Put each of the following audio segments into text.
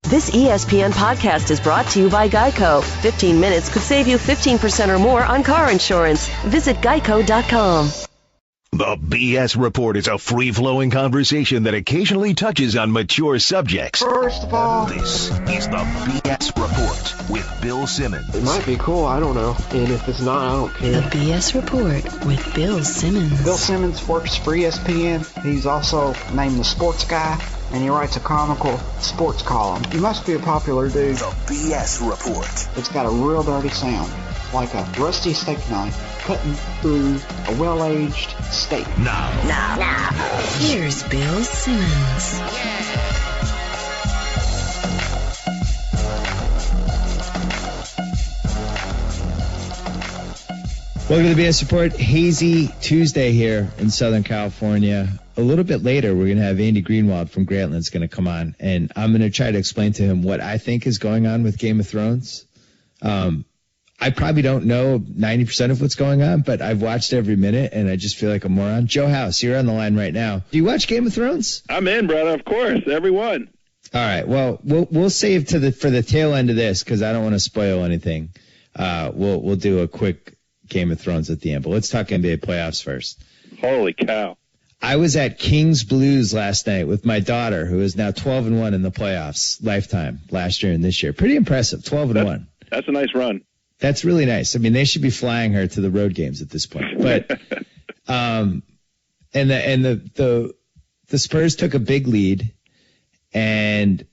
This ESPN podcast is brought to you by Geico. 15 minutes could save you 15% or more on car insurance. Visit geico.com. The BS Report is a free-flowing conversation that occasionally touches on mature subjects. First of all, This is the BS Report with Bill Simmons. it might be cool, I don't know. And if it's not, I don't The care. BS Report with Bill Simmons. Bill Simmons works for ESPN. He's also named the Sports Guy, and he writes a comical sports column. He must be a popular dude. The BS Report. It's got a real dirty sound, like a rusty steak knife cutting through a well-aged steak. Now. Here's Bill Simmons. Welcome to the BS Report. Hazy Tuesday here in Southern California. A little bit later, we're going to have Andy Greenwald from Grantland's going to come on, and I'm going to try to explain to him what I think is going on with Game of Thrones. I probably don't know 90% of what's going on, but I've watched every minute, and I just feel like a moron. Joe House, you're on the line right now. Do you watch Game of Thrones? I'm in, brother. Of course, everyone. All right. Well, we'll save for the tail end of this because I don't want to spoil anything. We'll do a quick Game of Thrones at the end, but let's talk NBA playoffs first. Holy cow! I was at Kings Blues last night with my daughter, who is now 12-1 in the playoffs, lifetime, last year and this year. Pretty impressive, 12-1. That's a nice run. That's really nice. I mean, they should be flying her to the road games at this point. But and the Spurs took a big lead, and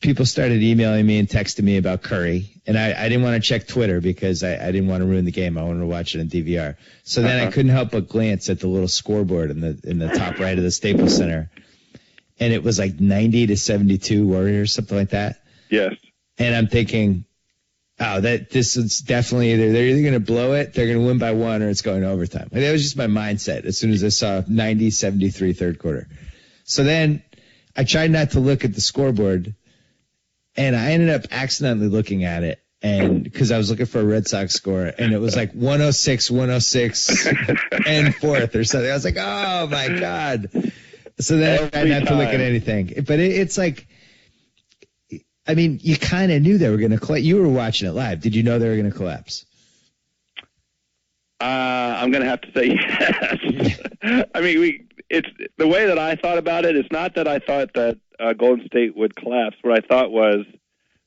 people started emailing me and texting me about Curry. And I didn't want to check Twitter because I didn't want to ruin the game. I wanted to watch it on DVR. So then I couldn't help but glance at the little scoreboard in the top right of the Staples Center. And it was like 90-72 Warriors, something like that. Yes. And I'm thinking, this is definitely they're either going to blow it, they're going to win by one, or it's going to overtime. Like, that was just my mindset as soon as I saw 90-73 third quarter. So then I tried not to look at the scoreboard, and I ended up accidentally looking at it, and because I was looking for a Red Sox score, and it was like 106 and fourth or something. I was like, oh my God. So then I tried not to look at anything. But it's like, I mean, you kind of knew they were going to collapse. You were watching it live. Did you know they were going to collapse? I'm going to have to say yes. I mean, it's the way that I thought about it. It's not that I thought that Golden State would collapse. What I thought was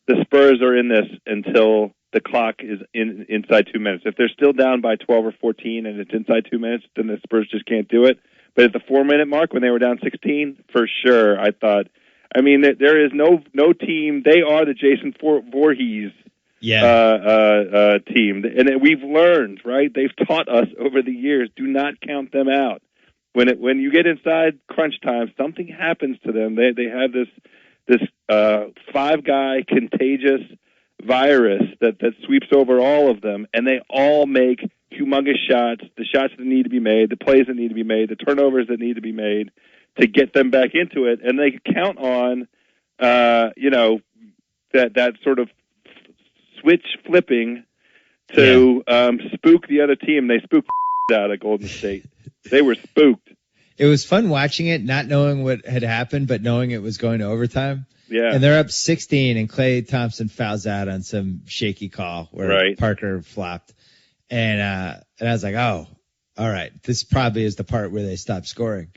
the Spurs are in this until the clock is inside 2 minutes. If they're still down by 12 or 14 and it's inside 2 minutes, then the Spurs just can't do it. But at the 4-minute mark, when they were down 16, for sure, I thought. I mean, there is no team. They are the Jason Voorhees team, and we've learned, right? They've taught us over the years: do not count them out. When you get inside crunch time, something happens to them. They have this five-guy contagious virus that sweeps over all of them, and they all make humongous shots. The shots that need to be made, the plays that need to be made, the turnovers that need to be made to get them back into it, and they count on, that sort of switch flipping to spook the other team. They spooked out of Golden State. They were spooked. It was fun watching it, not knowing what had happened, but knowing it was going to overtime. Yeah. And they're up 16, and Klay Thompson fouls out on some shaky call where Parker flopped. And I was like, oh, all right, this probably is the part where they stop scoring.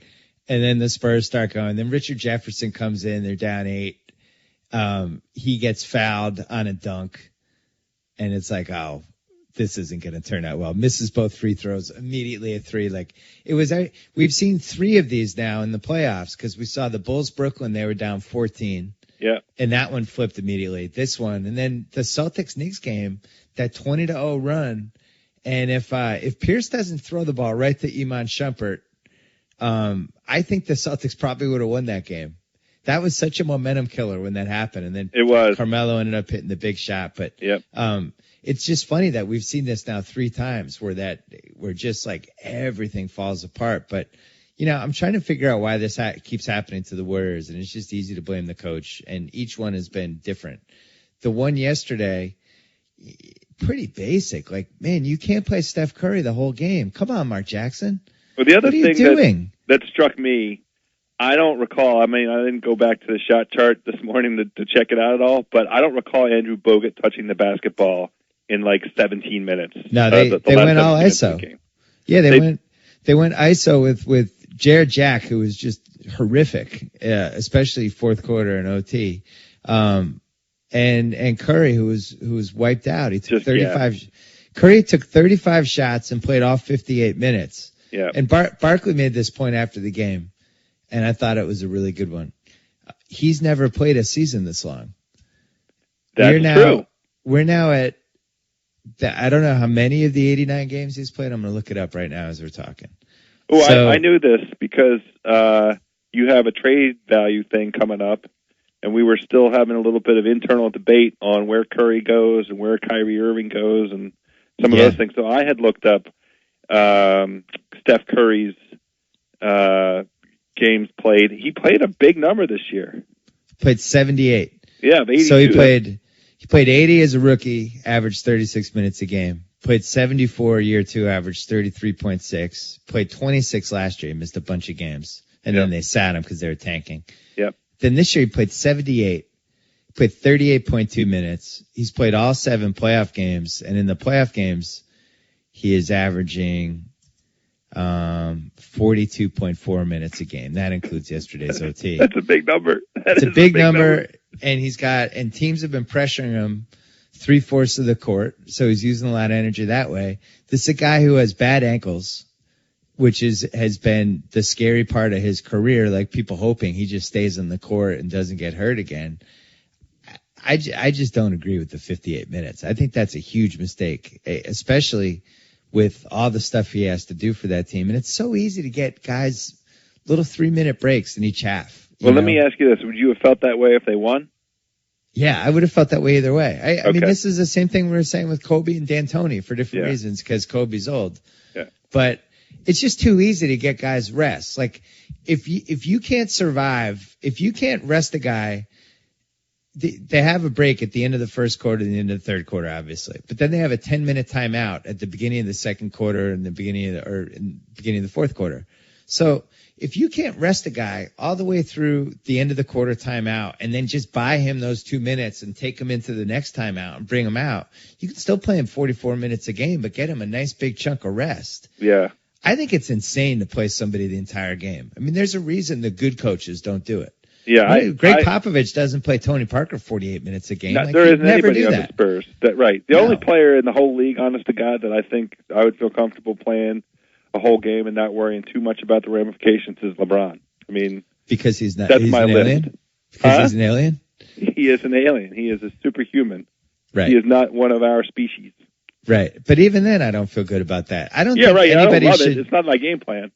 And then the Spurs start going. Then Richard Jefferson comes in. They're down 8. He gets fouled on a dunk. And it's like, oh, this isn't going to turn out well. Misses both free throws immediately at 3. Like it was, we've seen 3 of these now in the playoffs because we saw the Bulls Brooklyn. They were down 14. Yeah. And that one flipped immediately. This one. And then the Celtics Knicks game, that 20-0 run. And if Pierce doesn't throw the ball right to Iman Shumpert, I think the Celtics probably would have won that game. That was such a momentum killer when that happened. And then it was. Carmelo ended up hitting the big shot. But it's just funny that we've seen this now 3 times where just like everything falls apart. But, I'm trying to figure out why this keeps happening to the Warriors. And it's just easy to blame the coach. And each one has been different. The one yesterday, pretty basic. Like, man, you can't play Steph Curry the whole game. Come on, Mark Jackson. Well, the other what are you thing doing? that struck me I don't recall. I mean, I didn't go back to the shot chart this morning to check it out at all, but I don't recall Andrew Bogut touching the basketball in like 17 minutes. No, they went all ISO. Yeah, they went ISO with Jared Jack, who was just horrific, especially fourth quarter and OT. And Curry, who was wiped out. He took 35. Yeah. Curry took 35 shots and played all 58 minutes. Yeah. And Barkley made this point after the game, and I thought it was a really good one. He's never played a season this long. That's true. We're now at, I don't know how many of the 89 games he's played. I'm going to look it up right now as we're talking. Oh, so, I knew this because you have a trade value thing coming up, and we were still having a little bit of internal debate on where Curry goes and where Kyrie Irving goes and some of those things. So I had looked up Steph Curry's games played. He played a big number this year. Played 78. Yeah, 82. So he played 80 as a rookie, averaged 36 minutes a game. Played 74 year two, averaged 33.6. Played 26 last year. He missed a bunch of games. And then they sat him because they were tanking. Yep. Then this year he played 78. He played 38.2 minutes. He's played all 7 playoff games. And in the playoff games, he is averaging 42.4 minutes a game. That includes yesterday's OT. That's a big number. It's a big number. And teams have been pressuring him 3/4 of the court, so he's using a lot of energy that way. This is a guy who has bad ankles, which has been the scary part of his career, like people hoping he just stays on the court and doesn't get hurt again. I just don't agree with the 58 minutes. I think that's a huge mistake, especially with all the stuff he has to do for that team. And it's so easy to get guys little 3-minute breaks in each half. Well, let me ask you this. Would you have felt that way if they won? Yeah, I would have felt that way either way. I mean, this is the same thing we were saying with Kobe and D'Antoni for different reasons because Kobe's old. Yeah. But it's just too easy to get guys rest. Like, if you can't survive, if you can't rest a guy, they have a break at the end of the first quarter and the end of the third quarter, obviously. But then they have a 10-minute timeout at the beginning of the second quarter and the beginning of the fourth quarter. So if you can't rest a guy all the way through the end of the quarter timeout and then just buy him those 2 minutes and take him into the next timeout and bring him out, you can still play him 44 minutes a game, but get him a nice big chunk of rest. Yeah. I think it's insane to play somebody the entire game. I mean, there's a reason the good coaches don't do it. Yeah, Greg Popovich doesn't play Tony Parker 48 minutes a game. There isn't anybody on the Spurs. The only player in the whole league, honest to God, that I think I would feel comfortable playing a whole game and not worrying too much about the ramifications is LeBron. I mean, because he's not. That's he's my an list. Alien? Because he's an alien. He is an alien. He is a superhuman. Right. He is not one of our species. Right. But even then, I don't feel good about that. I don't think right. anybody I don't love should. it. It's not my game plan.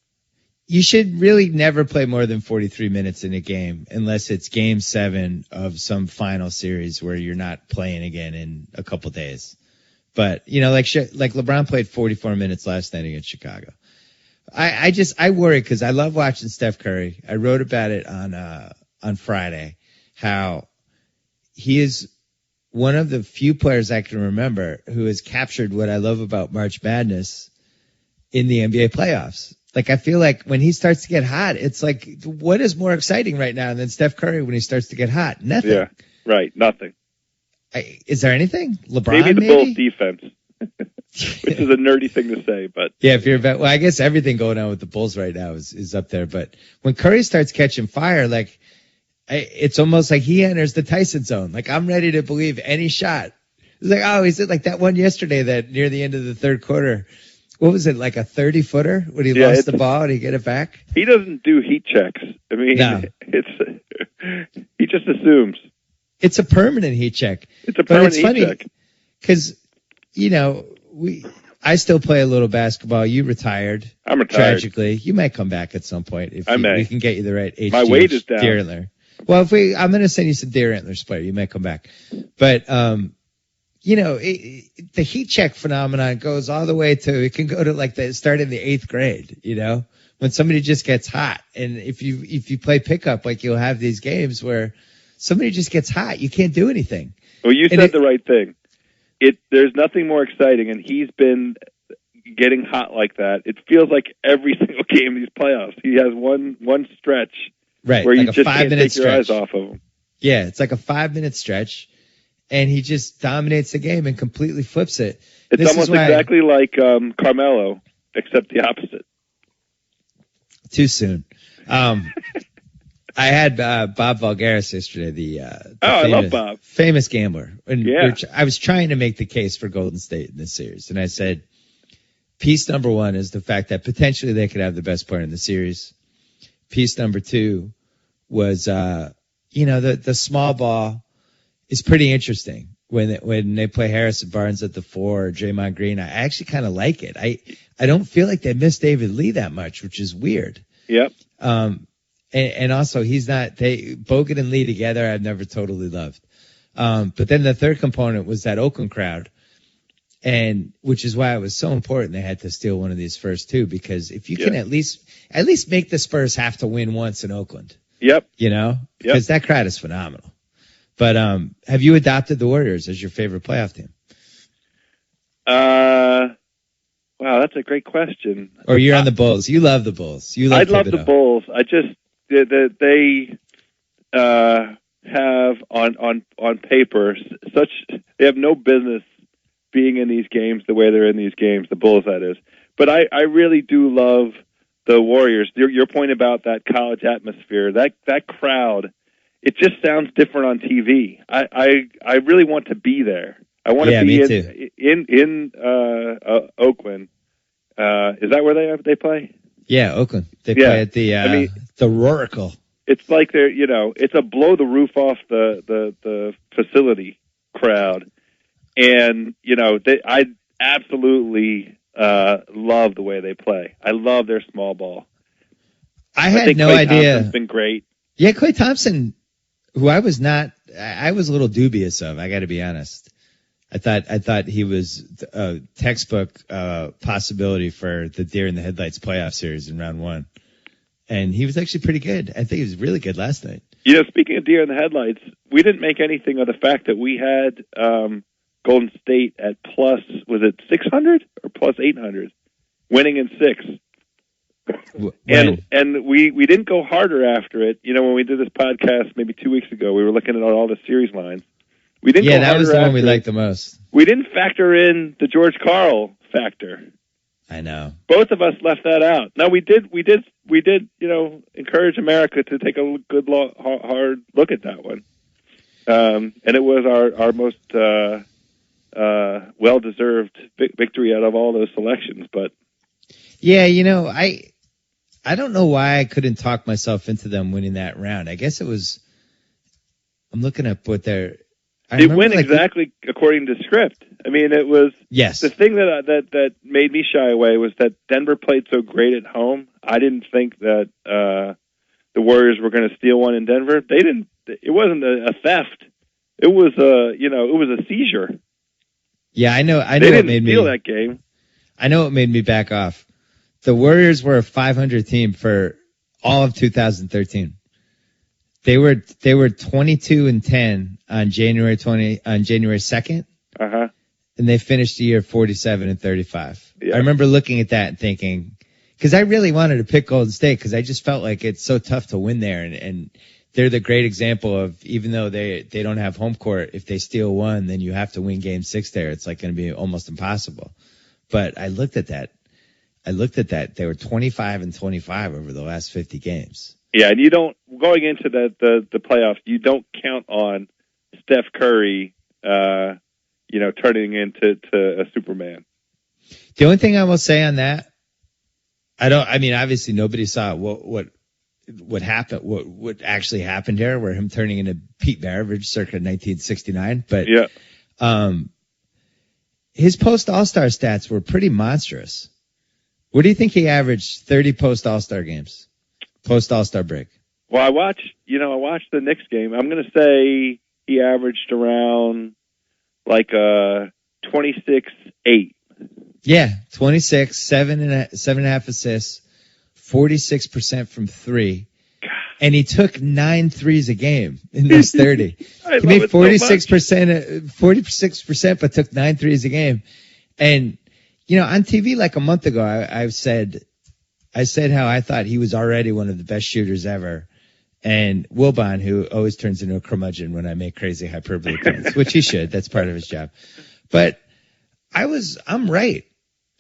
You should really never play more than 43 minutes in a game unless it's game 7 of some final series where you're not playing again in a couple days. But, like LeBron played 44 minutes last night against Chicago. I worry because I love watching Steph Curry. I wrote about it on Friday, how he is one of the few players I can remember who has captured what I love about March Madness in the NBA playoffs. Like, I feel like when he starts to get hot, it's like, what is more exciting right now than Steph Curry when he starts to get hot? Nothing. Yeah, right. Nothing. Is there anything? LeBron, maybe? The Bulls defense, which is a nerdy thing to say, but. Yeah, if you're well, I guess everything going on with the Bulls right now is up there. But when Curry starts catching fire, like, it's almost like he enters the Tyson zone. Like, I'm ready to believe any shot. It's like, oh, is it like that one yesterday that near the end of the third quarter? What was it, like a 30-footer when he lost the ball and he get it back? He doesn't do heat checks. I mean, he just assumes. It's a permanent heat check. It's a permanent heat check. Because, I still play a little basketball. You retired. I'm retired. Tragically. You might come back at some point if we can get you the right HG. My weight is down. Deer antler. Well, I'm going to send you some deer antlers player. You might come back. But, the heat check phenomenon goes all the way to, it can go to start in the 8th grade, when somebody just gets hot. And if you play pickup, you'll have these games where somebody just gets hot. You can't do anything. Well, you said the right thing. There's nothing more exciting, and he's been getting hot like that. It feels like every single game of these playoffs. He has one stretch Right. where like you a just 5 can't minute take your eyes stretch. off of him. Yeah, it's like a 5 minute stretch, and he just dominates the game and completely flips it. It's almost exactly like Carmelo, except the opposite. Too soon. I had Bob Voulgaris yesterday, the I love Bob. famous gambler. And Yeah. I was trying to make the case for Golden State in this series, and I said, piece number one is the fact that potentially they could have the best player in the series. Piece number two was, the small ball is pretty interesting when they play Harrison Barnes at the 4 or Draymond Green. I actually kind of like it. I don't feel like they miss David Lee that much, which is weird. Yep. And also Bogut and Lee together I've never totally loved. But then the third component was that Oakland crowd. And which is why it was so important they had to steal one of these first two, because if you can at least make the Spurs have to win once in Oakland. Yep. Because that crowd is phenomenal. But have you adopted the Warriors as your favorite playoff team? Wow, that's a great question. Or you're on the Bulls. You love the Bulls. I love the Bulls. I just they have on paper they have no business being in these games the way they're in these games, the Bulls, that is. But I really do love the Warriors. Your point about that college atmosphere, that crowd, it just sounds different on TV. I really want to be there. I want to be in Oakland. Is that where they play? Yeah, Oakland. They play at the Roracle. It's like it's a blow the roof off the facility crowd. And, I absolutely love the way they play. I love their small ball. I think no idea. Klay Thompson's been great. Yeah, Klay Thompson, who I was a little dubious of, I got to be honest. I thought he was a textbook possibility for the Deer in the Headlights playoff series in round one. And he was actually pretty good. I think he was really good last night. Speaking of Deer in the Headlights, we didn't make anything of the fact that we had Golden State at plus, was it 600 or plus 800, winning in 6. And we didn't go harder after it. When we did this podcast maybe 2 weeks ago, we were looking at all the series lines. We didn't. Yeah, that was the one we liked the most. We didn't factor in the George Karl factor. I know. Both of us left that out. No, we did. Encourage America to take a good, hard look at that one. And it was our most well-deserved victory out of all those selections. But yeah, I don't know why I couldn't talk myself into them winning that round. I guess it was. I'm looking up what they're. It went exactly according to script. I mean, it was. Yes. The thing that made me shy away was that Denver played so great at home. I didn't think that the Warriors were going to steal one in Denver. They didn't. It wasn't a theft. It was a seizure. Yeah, I know. They didn't steal that game. I know what made me back off. The Warriors were a 500 team for all of 2013. They were 22-10 on January 2nd. Uh-huh. And they finished the year 47-35. Yeah. I remember looking at that and thinking, because I really wanted to pick Golden State because I just felt like it's so tough to win there, and they're the great example of, even though they don't have home court, if they steal one, then you have to win Game 6 there. It's like going to be almost impossible. But I looked at that. They were 25-25 over the last 50 games. Yeah, and you don't, going into the playoffs, you don't count on Steph Curry, turning into a Superman. The only thing I will say on that, obviously nobody saw what happened, what actually happened here, where him turning into Pete Maravich circa 1969. But yeah, his post All-Star stats were pretty monstrous. What do you think he averaged 30 post All-Star games? Post All-Star break. Well, I watched the Knicks game. I'm going to say he averaged around like 26-8. Yeah, 26, 7.5 assists, 46% from 3. And he took 9 threes a game in those 30. He made 46%, but took 9 threes a game. And, on TV like a month ago, I said how I thought he was already one of the best shooters ever. And Wilbon, who always turns into a curmudgeon when I make crazy hyperbole points, which he should. That's part of his job. But I'm right.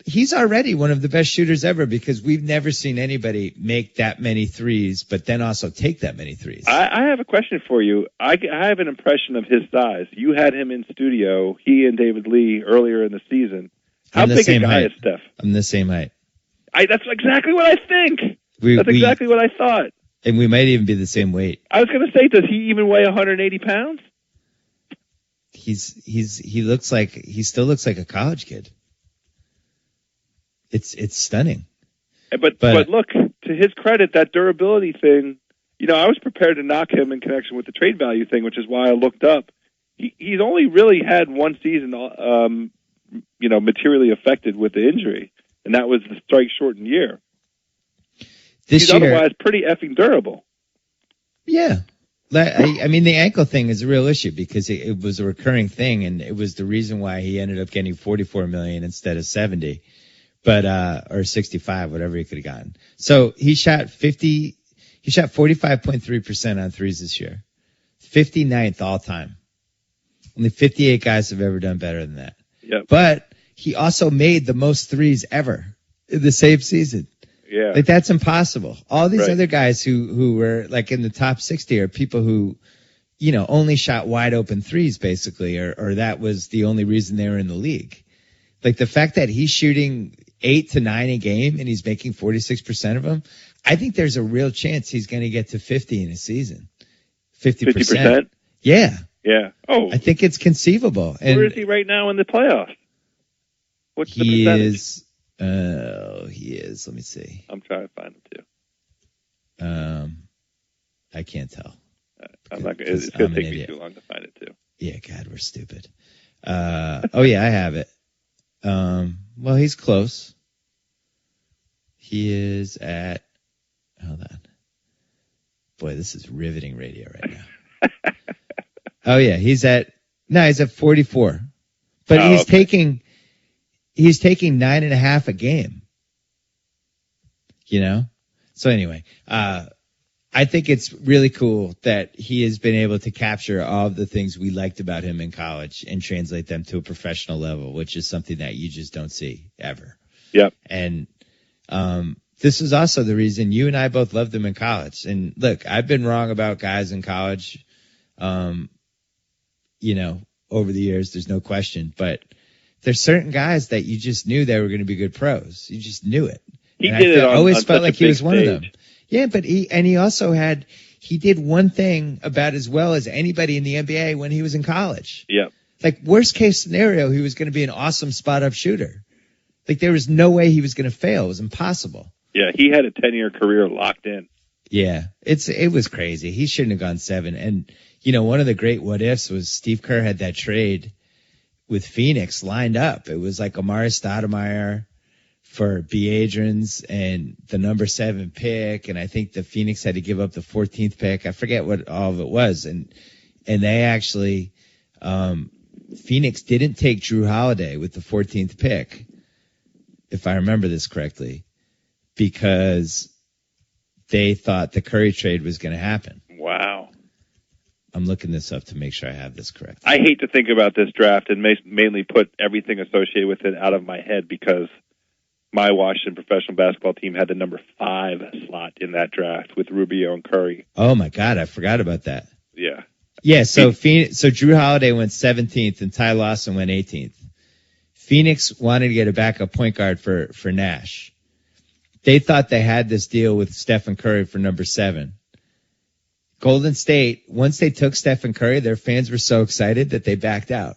He's already one of the best shooters ever because we've never seen anybody make that many threes, but then also take that many threes. I have a question for you. I have an impression of his size. You had him in studio, he and David Lee, earlier in the season. How big a guy is Steph? I'm the same height. That's exactly what I think. That's exactly what I thought. And we might even be the same weight. I was going to say, does he even weigh 180 pounds? He still looks like a college kid. It's stunning. But look, to his credit, that durability thing, I was prepared to knock him in connection with the trade value thing, which is why I looked up. He's only really had one season, materially affected with the injury, and that was the strike shortened year. He's otherwise pretty effing durable. Yeah. I mean, the ankle thing is a real issue because it was a recurring thing, and it was the reason why he ended up getting $44 million instead of 70, or 65, whatever he could have gotten. So he shot 45.3% on threes this year, 59th all time. Only 58 guys have ever done better than that. Yep. But he also made the most threes ever in the same season. Yeah. Like, that's impossible. All these other guys who were like in the top 60 are people who, only shot wide open threes basically, or that was the only reason they were in the league. Like, the fact that he's shooting 8 to 9 a game and he's making 46% of them, I think there's a real chance he's going to get to 50 in a season. 50%? Yeah. Yeah. Oh. I think it's conceivable. And where is he right now in the playoffs? What's the percentage? He is. Let me see. I'm trying to find him too. I can't tell. I'm not. It's going to take me too long to find it too. Yeah, God, we're stupid. Oh yeah, I have it. Well, he's close. He is at. Hold on. Boy, this is riveting radio right now. Oh yeah, he's at 44, but he's taking 9.5 a game. So anyway, I think it's really cool that he has been able to capture all of the things we liked about him in college and translate them to a professional level, which is something that you just don't see ever. Yep. And this is also the reason you and I both loved him in college. And look, I've been wrong about guys in college, over the years. There's no question. But there's certain guys that you just knew they were going to be good pros. You just knew it. He always felt like he was one of them. Yeah, but he did one thing about as well as anybody in the NBA when he was in college. Yeah. Like, worst case scenario, he was going to be an awesome spot up shooter. Like, there was no way he was going to fail. It was impossible. Yeah, he had a 10-year career locked in. Yeah, it was crazy. He shouldn't have gone 7. And, one of the great what ifs was Steve Kerr had that trade with Phoenix lined up. It was like Amari Stoudemire for B. Adrians and the number 7 pick. And I think the Phoenix had to give up the 14th pick. I forget what all of it was. And they actually, Phoenix didn't take Drew Holiday with the 14th pick, if I remember this correctly, because they thought the Curry trade was going to happen. Wow. I'm looking this up to make sure I have this correct. I hate to think about this draft and mainly put everything associated with it out of my head because my Washington professional basketball team had the number 5 slot in that draft with Rubio and Curry. Oh my God, I forgot about that. Yeah. Yeah, so Drew Holiday went 17th and Ty Lawson went 18th. Phoenix wanted to get a backup point guard for Nash. They thought they had this deal with Stephen Curry for number 7. Golden State, once they took Stephen Curry, their fans were so excited that they backed out.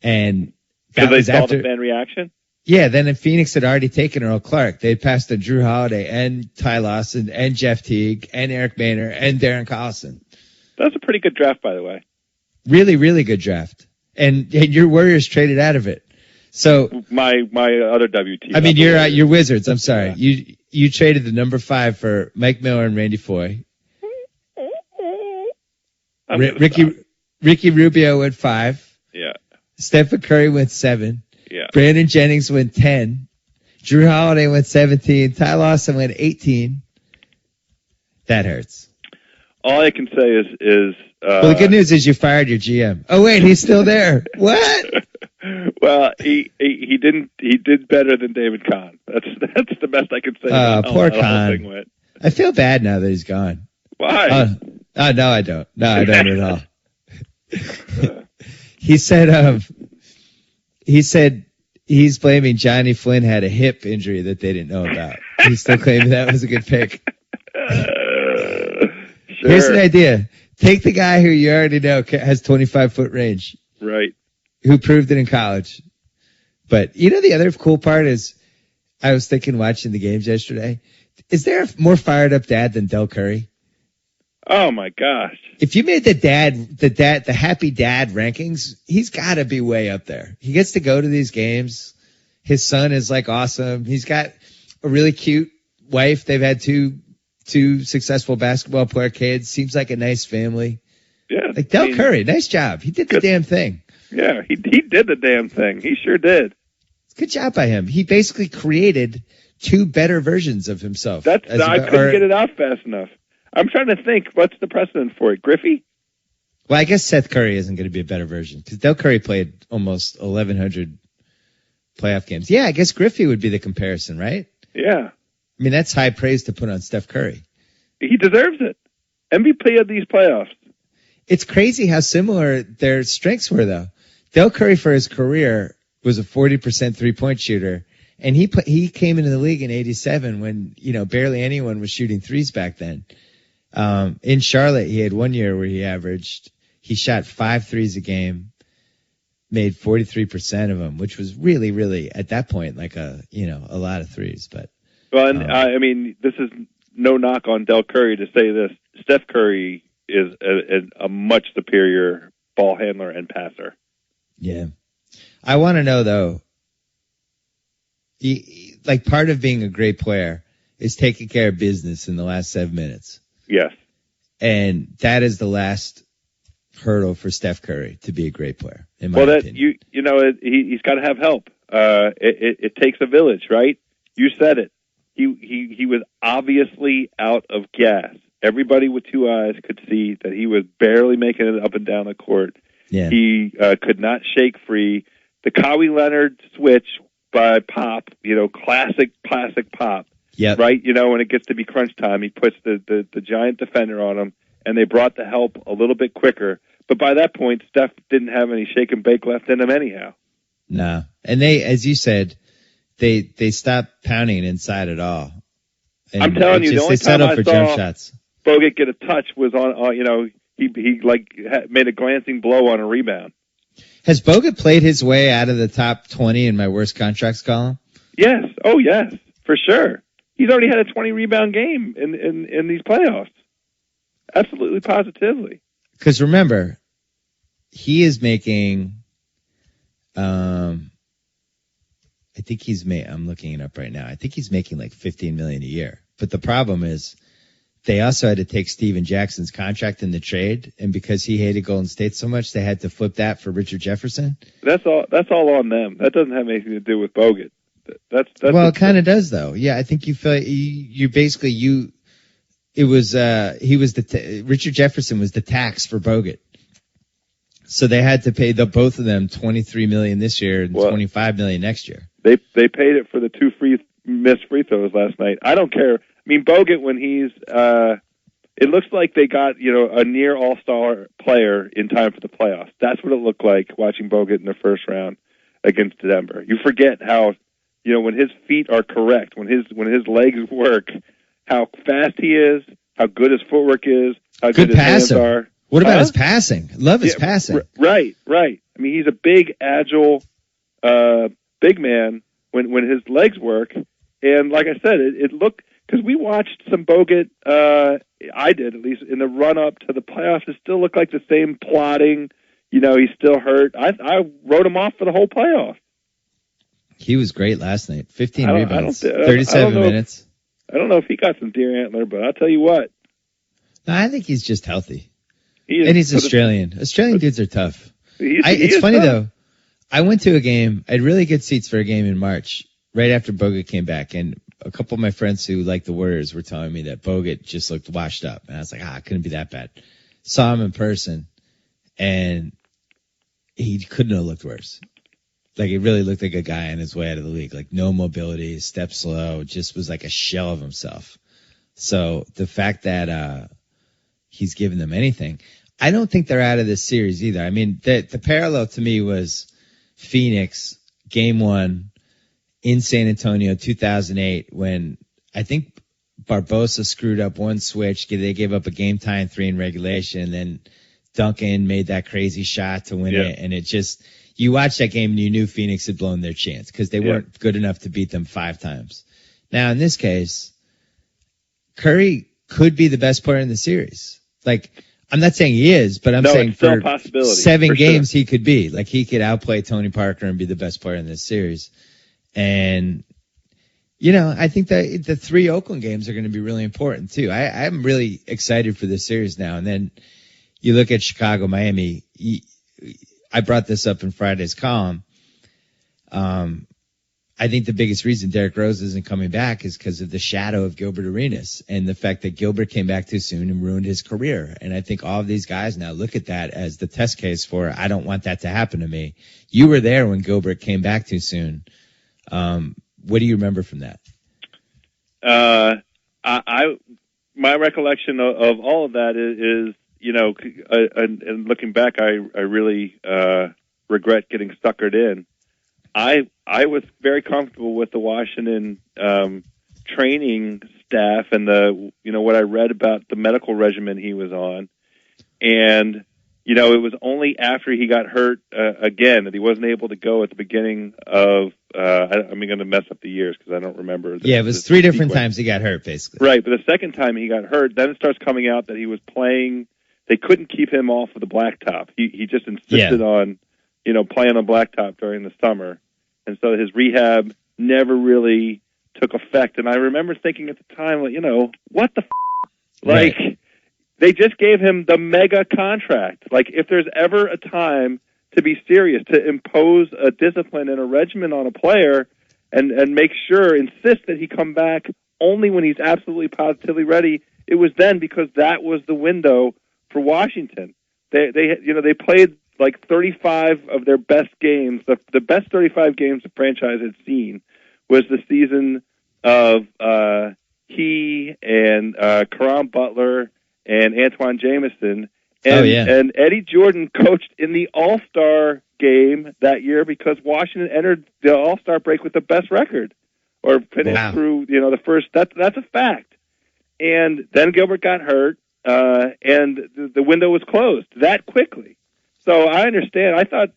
And that they was saw after the fan reaction? Yeah, then if Phoenix had already taken Earl Clark, they'd passed on Drew Holiday and Ty Lawson and Jeff Teague and Eric Maynor and Darren Collison. That's a pretty good draft, by the way. Really, really good draft. And your Warriors traded out of it. So my other WT. I mean, your Wizards. I'm sorry. Yeah. You traded the number 5 for Mike Miller and Randy Foye. Ricky Rubio went 5. Yeah. Stephen Curry went 7. Yeah. Brandon Jennings went 10. Drew Holiday went 17. Ty Lawson went 18. That hurts. all I can say is well, the good news is you fired your GM. Oh wait, he's still there. What? Well, he did better than David Kahn. That's the best I could say. Poor Kahn. I feel bad now that he's gone. Why? No, I don't. No, I don't at all. He said he's blaming Johnny Flynn had a hip injury that they didn't know about. He's still claiming that was a good pick. Sure. Here's an idea. Take the guy who you already know has 25-foot range. Right. Who proved it in college. But the other cool part is I was thinking watching the games yesterday, is there a more fired up dad than Del Curry? Oh my gosh. If you made the happy dad rankings, he's got to be way up there. He gets to go to these games. His son is like awesome. He's got a really cute wife. They've had two successful basketball player kids. Seems like a nice family. Yeah. Like Del Curry, nice job. He did the damn thing. Yeah, he did the damn thing. He sure did. Good job by him. He basically created two better versions of himself. I couldn't get it out fast enough. I'm trying to think, what's the precedent for it? Griffey? Well, I guess Seth Curry isn't going to be a better version because Del Curry played almost 1,100 playoff games. Yeah, I guess Griffey would be the comparison, right? Yeah. I mean, that's high praise to put on Steph Curry. He deserves it. MVP of these playoffs. It's crazy how similar their strengths were, though. Del Curry, for his career, was a 40% three-point shooter, and he came into the league in '87 when barely anyone was shooting threes back then. In Charlotte, he had 1 year where he shot 5 threes a game, made 43% of them, which was really, really at that point like a lot of threes. But I mean, this is no knock on Del Curry to say this. Steph Curry is a much superior ball handler and passer. Yeah. I want to know, though, part of being a great player is taking care of business in the last 7 minutes. Yes. And that is the last hurdle for Steph Curry to be a great player, in my opinion. He's got to have help. It takes a village, right? You said it. He was obviously out of gas. Everybody with two eyes could see that he was barely making it up and down the court. Yeah. He could not shake free. The Kawhi Leonard switch by Pop, classic Pop. Yep. Right? When it gets to be crunch time, he puts the giant defender on him, and they brought the help a little bit quicker. But by that point, Steph didn't have any shake and bake left in him anyhow. No. And they, as you said, they stopped pounding inside at all. And I'm telling you, the only time I saw shots. Bogut get a touch was on, he made a glancing blow on a rebound. Has Bogut played his way out of the top 20 in my worst contracts column? Yes. Oh, yes, for sure. He's already had a 20 rebound game in these playoffs. Absolutely, positively. Because remember, he is making, I think I'm looking it up right now. I think he's making like $15 million a year. But the problem is they also had to take Steven Jackson's contract in the trade. And because he hated Golden State so much, they had to flip that for Richard Jefferson. That's all on them. That doesn't have anything to do with Bogut. That's well, it kind of does though. Yeah, I think you feel Richard Jefferson was the tax for Bogut. So they had to pay both of them $23 million this year and $25 million next year. They paid it for the 2 missed free throws last night. I don't care. I mean, Bogut, when he's it looks like they got a near all-star player in time for the playoffs. That's what it looked like watching Bogut in the first round against Denver. You forget how when his feet are correct, when his legs work, how fast he is, how good his footwork is, how good his hands are. What about his passing? Love his passing. Right. I mean, he's a big, agile, big man when his legs work. And like I said, it looked, because we watched some Bogut, I did at least, in the run-up to the playoffs. It still looked like the same plodding. He's still hurt. I wrote him off for the whole playoff. He was great last night. 15 rebounds, 37 minutes. I don't know if he got some deer antler, but I'll tell you what. No, I think he's just healthy. And he's Australian. Australian dudes are tough. It's funny, though. I went to a game. I had really good seats for a game in March, right after Bogut came back. And a couple of my friends who like the Warriors were telling me that Bogut just looked washed up. And I was like, it couldn't be that bad. Saw him in person, and he couldn't have looked worse. Like, it really looked like a guy on his way out of the league. Like, no mobility, step slow, just was like a shell of himself. So the fact that he's given them anything, I don't think they're out of this series either. I mean, the parallel to me was Phoenix, Game 1 in San Antonio, 2008, when I think Barbosa screwed up one switch. They gave up a game-tying 3 in regulation, and then Duncan made that crazy shot to win it. And it just, you watched that game and you knew Phoenix had blown their chance because they weren't good enough to beat them 5 times. Now, in this case, Curry could be the best player in the series. Like, I'm not saying he is, but I'm saying for 7 games he could be. Like, he could outplay Tony Parker and be the best player in this series. And, you know, I think that the 3 Oakland games are going to be really important too. I'm really excited for this series now. And then you look at Chicago, Miami. I brought this up in Friday's column. I think the biggest reason Derrick Rose isn't coming back is because of the shadow of Gilbert Arenas and the fact that Gilbert came back too soon and ruined his career. And I think all of these guys now look at that as the test case for, I don't want that to happen to me. You were there when Gilbert came back too soon. What do you remember from that? My recollection of all of that is you know, and looking back, I really regret getting suckered in. I was very comfortable with the Washington training staff and what I read about the medical regimen he was on, and it was only after he got hurt again that he wasn't able to go at the beginning of. I'm going to mess up the years because I don't remember. It was 3 different times he got hurt, basically. Right, but the second time he got hurt, then it starts coming out that he was playing. They couldn't keep him off of the blacktop. He just insisted on, playing on blacktop during the summer. And so his rehab never really took effect. And I remember thinking at the time, what the f***? Like, they just gave him the mega contract. Like, if there's ever a time to be serious, to impose a discipline and a regimen on a player and insist that he come back only when he's absolutely positively ready, it was then, because that was the window for Washington. They played like 35 of their best games. The best 35 games the franchise had seen was the season of he and Caron Butler and Antoine Jameson. And Eddie Jordan coached in the All-Star game that year because Washington entered the All-Star break with the best record, or finished through the first. That's a fact. And then Gilbert got hurt, and the window was closed that quickly. So I understand. I thought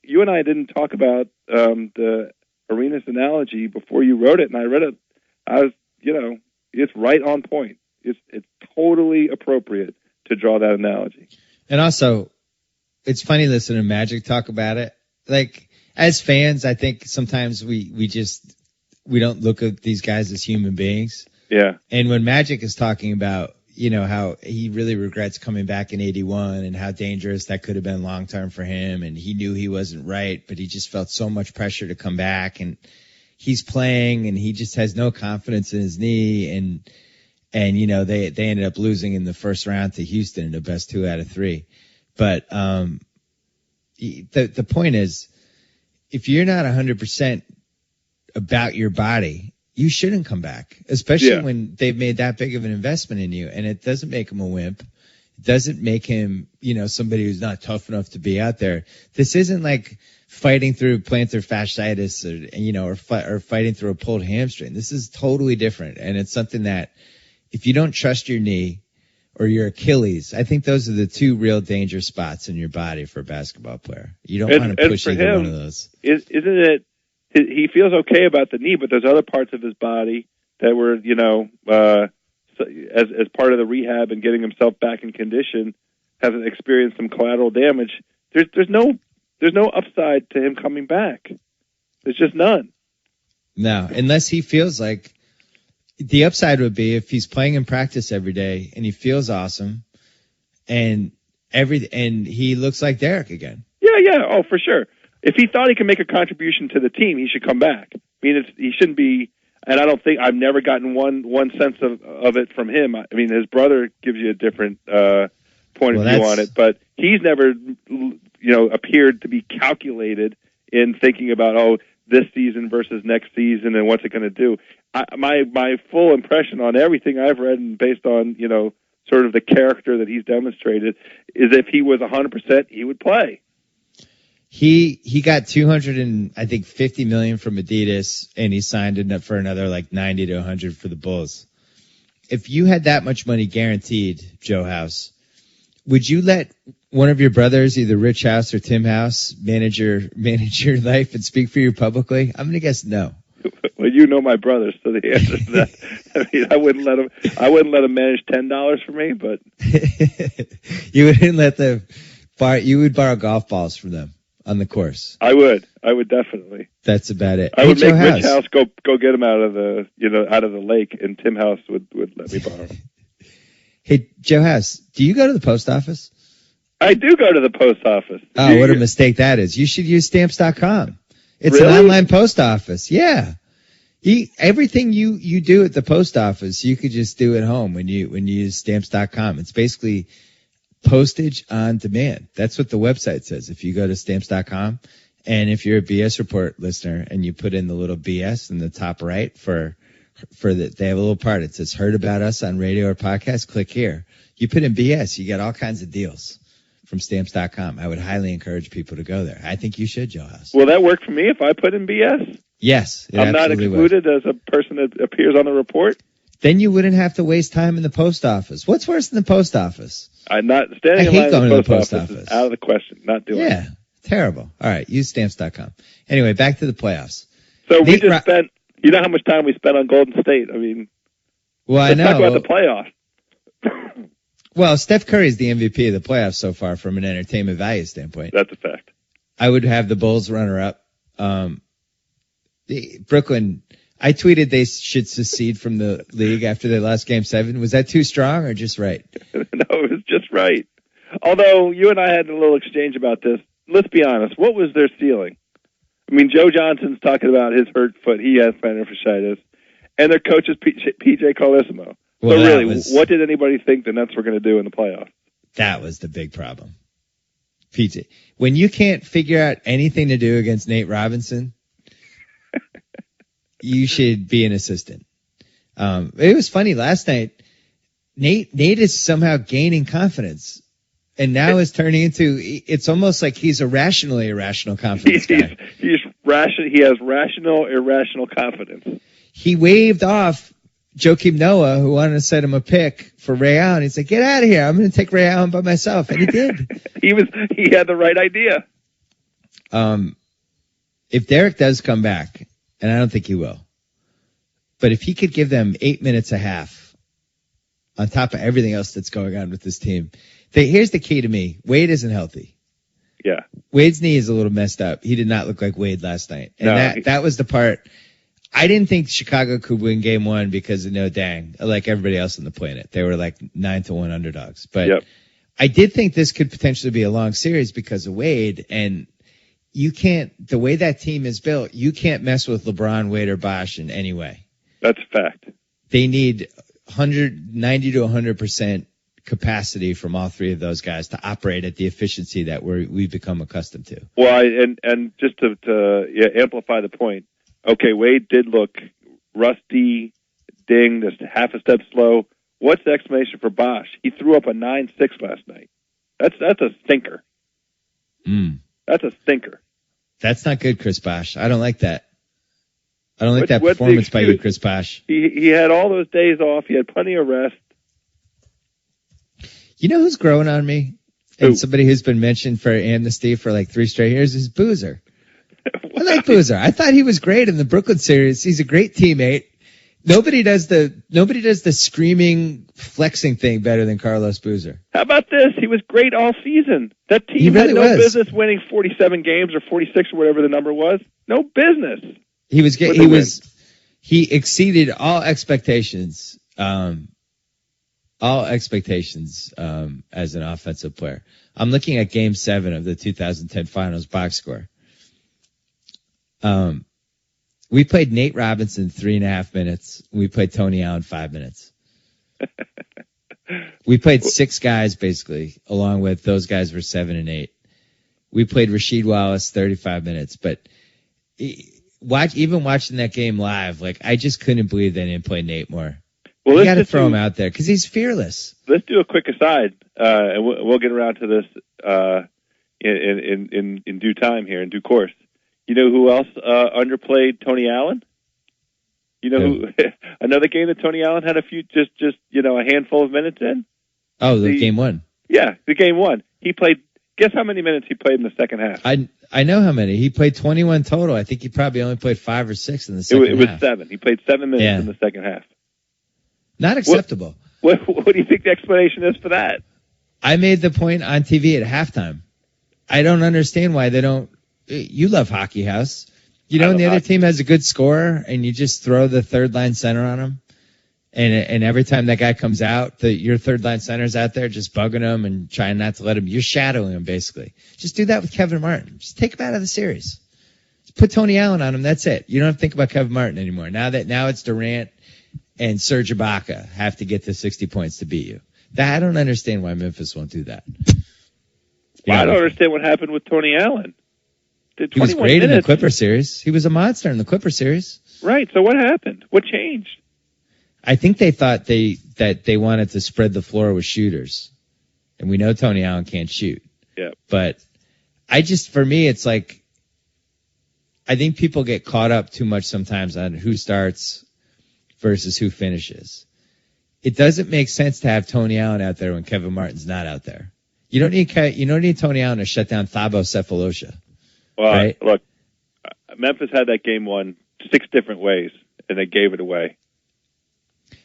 you and I didn't talk about the Arenas analogy before you wrote it, and I read it. I was, it's right on point. It's totally appropriate to draw that analogy. And also, it's funny listening to Magic talk about it. Like, as fans, I think sometimes we don't look at these guys as human beings. Yeah. And when Magic is talking about, how he really regrets coming back in 81 and how dangerous that could have been long term for him, and he knew he wasn't right, but he just felt so much pressure to come back, and he's playing and he just has no confidence in his knee, and they ended up losing in the first round to Houston in the best 2 out of 3. But the point is, if you're not 100% about your body, you shouldn't come back, especially when they've made that big of an investment in you. And it doesn't make him a wimp. It doesn't make him, somebody who's not tough enough to be out there. This isn't like fighting through plantar fasciitis or fighting through a pulled hamstring. This is totally different. And it's something that, if you don't trust your knee or your Achilles, I think those are the 2 real danger spots in your body for a basketball player. You don't want to push either one of those. Isn't it? He feels okay about the knee, but there's other parts of his body that were, as part of the rehab and getting himself back in condition, have experienced some collateral damage. There's no upside to him coming back. There's just none. No, unless he feels like. The upside would be if he's playing in practice every day and he feels awesome and he looks like Derek again. Yeah. Oh, for sure. If he thought he could make a contribution to the team, he should come back. I mean, he shouldn't be. And I've never gotten one sense of it from him. I mean, his brother gives you a different point of view on it, but he's never, appeared to be calculated in thinking about, this season versus next season and what's it going to do. My full impression on everything I've read and based on, sort of the character that he's demonstrated is if he was 100%, he would play. He got $250 million from Adidas, and he signed it up for another like 90 to 100 for the Bulls. If you had that much money guaranteed, Joe House, would you let one of your brothers, either Rich House or Tim House, manage your life and speak for you publicly? I'm going to guess no. Well, you know my brothers, so the answer to that, I mean, I wouldn't let him manage $10 for me, but you wouldn't let you would borrow golf balls from them on the course. I would definitely. That's about it. I would make Rich House go get him out of the lake, and Tim House would let me borrow him. Hey, Joe House, do you go to the post office? I do go to the post office. Oh, what a mistake that is. You should use Stamps.com. It's really? an online post office. Yeah. Everything you do at the post office, you could just do at home when you use Stamps.com. It's basically postage on demand. That's what the website says. If you go to Stamps.com, and if you're a BS Report listener and you put in the little BS in the top right they have a little part. It says, heard about us on radio or podcast, click here. You put in BS, you get all kinds of deals from Stamps.com. I would highly encourage people to go there. I think you should, Joe House. Will that work for me if I put in BS? Yes. I'm not excluded as a person that appears on the report? Then you wouldn't have to waste time in the post office. What's worse than the post office? I'm not standing in line in the post office. Is out of the question. Not doing it. Yeah. Terrible. All right. Use Stamps.com. Anyway, back to the playoffs. So we just spent, you know how much time we spent on Golden State? I mean, I know. Let's talk about the playoffs. Well, Steph Curry's the MVP of the playoffs so far from an entertainment value standpoint. That's a fact. I would have the Bulls runner-up. Brooklyn, I tweeted they should secede from the league after they lost Game 7. Was that too strong or just right? No, it was just right. Although you and I had a little exchange about this. Let's be honest. What was their ceiling? I mean, Joe Johnson's talking about his hurt foot. He has plantar fasciitis. And their coach is P.J. Carlesimo. Well, so really, what did anybody think the Nets were going to do in the playoffs? That was the big problem. PJ, when you can't figure out anything to do against Nate Robinson, you should be an assistant. It was funny last night. Nate is somehow gaining confidence, and now is turning into. It's almost like he's irrational confidence guy. He's rational. He has rational, irrational confidence. He waved off Joakim Noah, who wanted to set him a pick for Ray Allen. He's like, get out of here. I'm going to take Ray Allen by myself. And he did. He had the right idea. If Derek does come back, and I don't think he will, but if he could give them 8 minutes a half on top of everything else that's going on with this team, here's the key to me. Wade isn't healthy. Yeah. Wade's knee is a little messed up. He did not look like Wade last night. And that was the part. I didn't think Chicago could win Game 1 because of no dang, like everybody else on the planet. They were like 9-1 underdogs. But I did think this could potentially be a long series because of Wade. And the way that team is built, you can't mess with LeBron, Wade, or Bosh in any way. That's a fact. They need 90 to 100% capacity from all three of those guys to operate at the efficiency that we've become accustomed to. Well, and just to amplify the point, okay, Wade did look rusty, dinged, just half a step slow. What's the explanation for Bosh? He threw up a 9.6 last night. That's a stinker. That's a stinker. That's not good, Chris Bosh. I don't like that. I don't like that performance by you, Chris Bosh. He had all those days off. He had plenty of rest. You know who's growing on me? And somebody who's been mentioned for amnesty for like 3 straight years is Boozer. I like Boozer. I thought he was great in the Brooklyn series. He's a great teammate. Nobody does the screaming, flexing thing better than Carlos Boozer. How about this? He was great all season. That team really had no was. business winning 47 games or 46 or whatever the number was. No business. He exceeded all expectations. As an offensive player. I'm looking at Game 7 of the 2010 Finals box score. We played Nate Robinson 3.5 minutes. We played Tony Allen 5 minutes. We played 6 guys, basically, along with those guys were 7 and 8. We played Rasheed Wallace 35 minutes. But even watching that game live, like, I just couldn't believe they didn't play Nate more. Well, you got to throw him out there because he's fearless. Let's do a quick aside, and we'll get around to this in due time here, in due course. You know who else underplayed Tony Allen? You know who? Another game that Tony Allen had a handful of minutes in. Oh, the game one. Yeah, the game one. He played. Guess how many minutes he played in the second half? I know how many. He played 21 total. I think he probably only played 5 or 6 in the second half. It was 7. He played 7 minutes in the second half. Not acceptable. What do you think the explanation is for that? I made the point on TV at halftime. I don't understand why they don't. You love Hockey House. You know, when the other team has a good scorer and you just throw the third line center on him, and every time that guy comes out, your third line center's out there just bugging him and trying not to let him. You're shadowing him, basically. Just do that with Kevin Martin. Just take him out of the series. Just put Tony Allen on him. That's it. You don't have to think about Kevin Martin anymore. Now it's Durant and Serge Ibaka have to get to 60 points to beat you. I don't understand why Memphis won't do that. I don't understand what happened with Tony Allen. He was great in the Clipper series. He was a monster in the Clipper series. Right. So what happened? What changed? I think they thought that they wanted to spread the floor with shooters. And we know Tony Allen can't shoot. Yeah. But for me, it's like, I think people get caught up too much sometimes on who starts versus who finishes. It doesn't make sense to have Tony Allen out there when Kevin Martin's not out there. You don't need Tony Allen to shut down Thabo Cephalosha. Well, right? Look, Memphis had that game won 6 different ways, and they gave it away.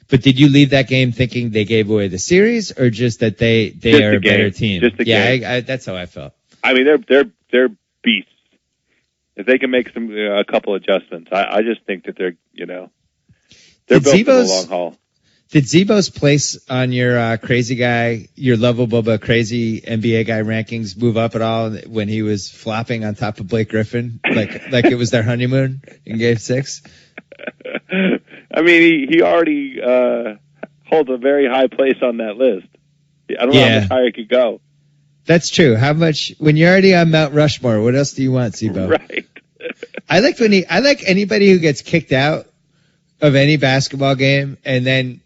But did you leave that game thinking they gave away the series, or just that they are a better team? Just the game. That's how I felt. I mean, they're beasts. If they can make a couple adjustments, I just think that they're built for the long haul. Did Zebo's place on your crazy guy, your lovable but crazy NBA guy rankings move up at all when he was flopping on top of Blake Griffin, like it was their honeymoon in Game 6? I mean, he already holds a very high place on that list. I don't know how much higher it could go. That's true. How much when you're already on Mount Rushmore? What else do you want, Zebo? Right. I like anybody who gets kicked out of any basketball game and then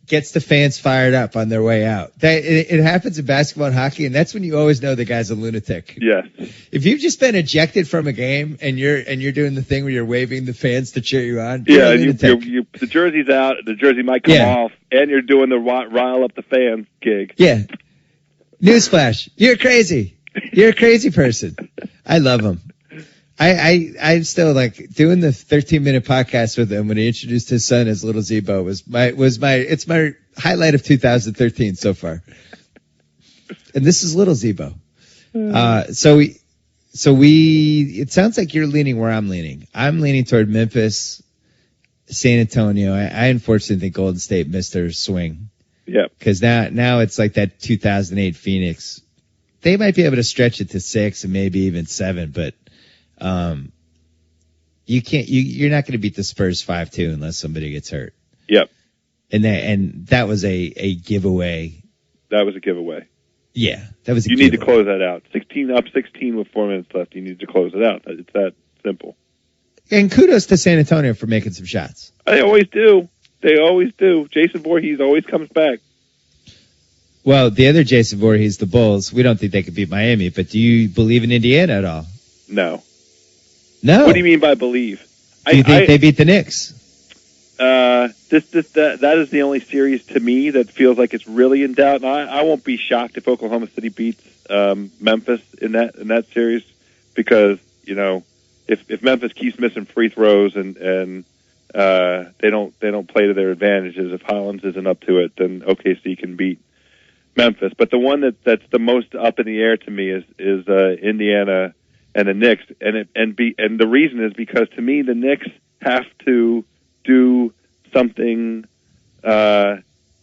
gets the fans fired up on their way out. It happens in basketball and hockey, and that's when you always know the guy's a lunatic. Yes. If you've just been ejected from a game and you're doing the thing where you're waving the fans to cheer you on, the jersey's out, the jersey might come off, and you're doing the rile up the fans gig. Yeah. Newsflash, you're crazy. You're a crazy person. I love him. I'm still like doing the 13-minute podcast with him when he introduced his son as Little Zebo it's my highlight of 2013 so far. And this is Little Zebo. It sounds like you're leaning where I'm leaning. I'm leaning toward Memphis, San Antonio. I unfortunately think Golden State missed their swing. Yeah. Cause now it's like that 2008 Phoenix. They might be able to stretch it to 6 and maybe even 7, but you're not going to beat the Spurs 5-2 unless somebody gets hurt. Yep. And that was a giveaway. That was a giveaway. Yeah, that was a giveaway. You need to close that out. 16 with 4 minutes left. You need to close it out. It's that simple. And kudos to San Antonio for making some shots. They always do. Jason Voorhees always comes back. Well, the other Jason Voorhees, the Bulls, we don't think they could beat Miami, but do you believe in Indiana at all? No. What do you mean by believe? Do you think they beat the Knicks? That is the only series to me that feels like it's really in doubt. And I won't be shocked if Oklahoma City beats Memphis in that series, because if Memphis keeps missing free throws and they don't play to their advantages, if Hollins isn't up to it, then OKC can beat Memphis. But the one that's the most up in the air to me is Indiana and the Knicks, and the reason is because to me the Knicks have to do something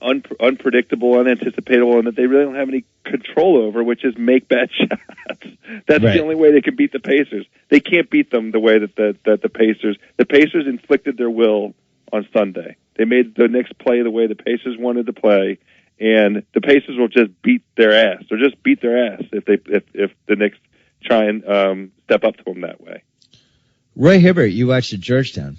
unpredictable, unanticipatable, and that they really don't have any control over, which is make bad shots. That's Right. the only way they can beat the Pacers. They can't beat them the way that the Pacers inflicted their will on Sunday. They made the Knicks play the way the Pacers wanted to play, and the Pacers will just beat their ass. They'll just beat their ass if the Knicks try and step up to them that way. Roy Hibbert, you watched at Georgetown.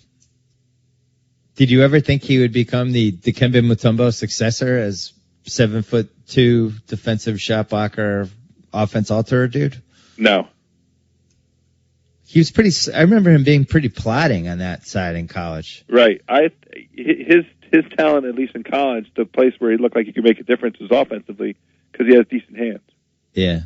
Did you ever think he would become the Dikembe Mutombo successor as 7'2" defensive shot blocker, offense alterer dude? No. He was I remember him being pretty plodding on that side in college. Right. His talent, at least in college, the place where he looked like he could make a difference was offensively because he has decent hands. Yeah.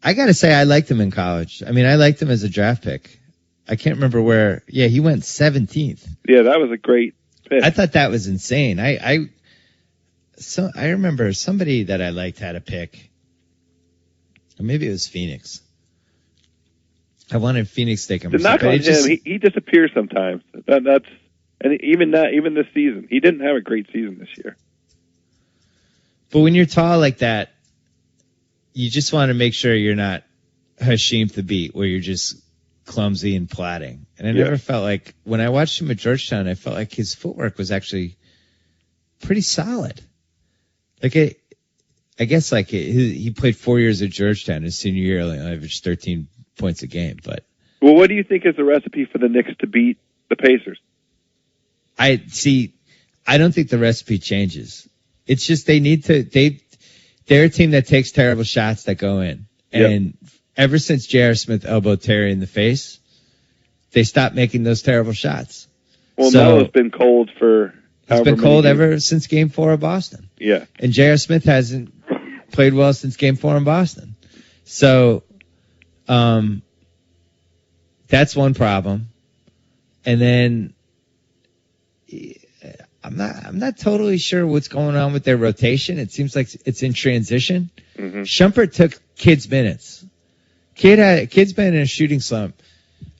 I got to say, I liked him in college. I mean, I liked him as a draft pick. I can't remember where. Yeah, he went 17th. Yeah, that was a great pick. I thought that was insane. I remember somebody that I liked had a pick. Or maybe it was Phoenix. I wanted Phoenix to take him. The knock on him, he disappears sometimes. Even this season, he didn't have a great season this year. But when you're tall like that, you just want to make sure you're not Hasheem Thabit, where you're just clumsy and plotting. And I never felt like, when I watched him at Georgetown, I felt like his footwork was actually pretty solid. Like I guess like he played 4 years at Georgetown. His senior year, only averaged 13 points a game. But what do you think is the recipe for the Knicks to beat the Pacers? I don't think the recipe changes. It's just they're a team that takes terrible shots that go in. And ever since J.R. Smith elbowed Terry in the face, they stopped making those terrible shots. Well, Melo's been cold for It's been cold ever since Game 4 of Boston. Yeah. And J.R. Smith hasn't played well since Game 4 in Boston. So that's one problem. And then I'm not totally sure what's going on with their rotation. It seems like it's in transition. Mm-hmm. Shumpert took Kid's minutes. Kid's been in a shooting slump.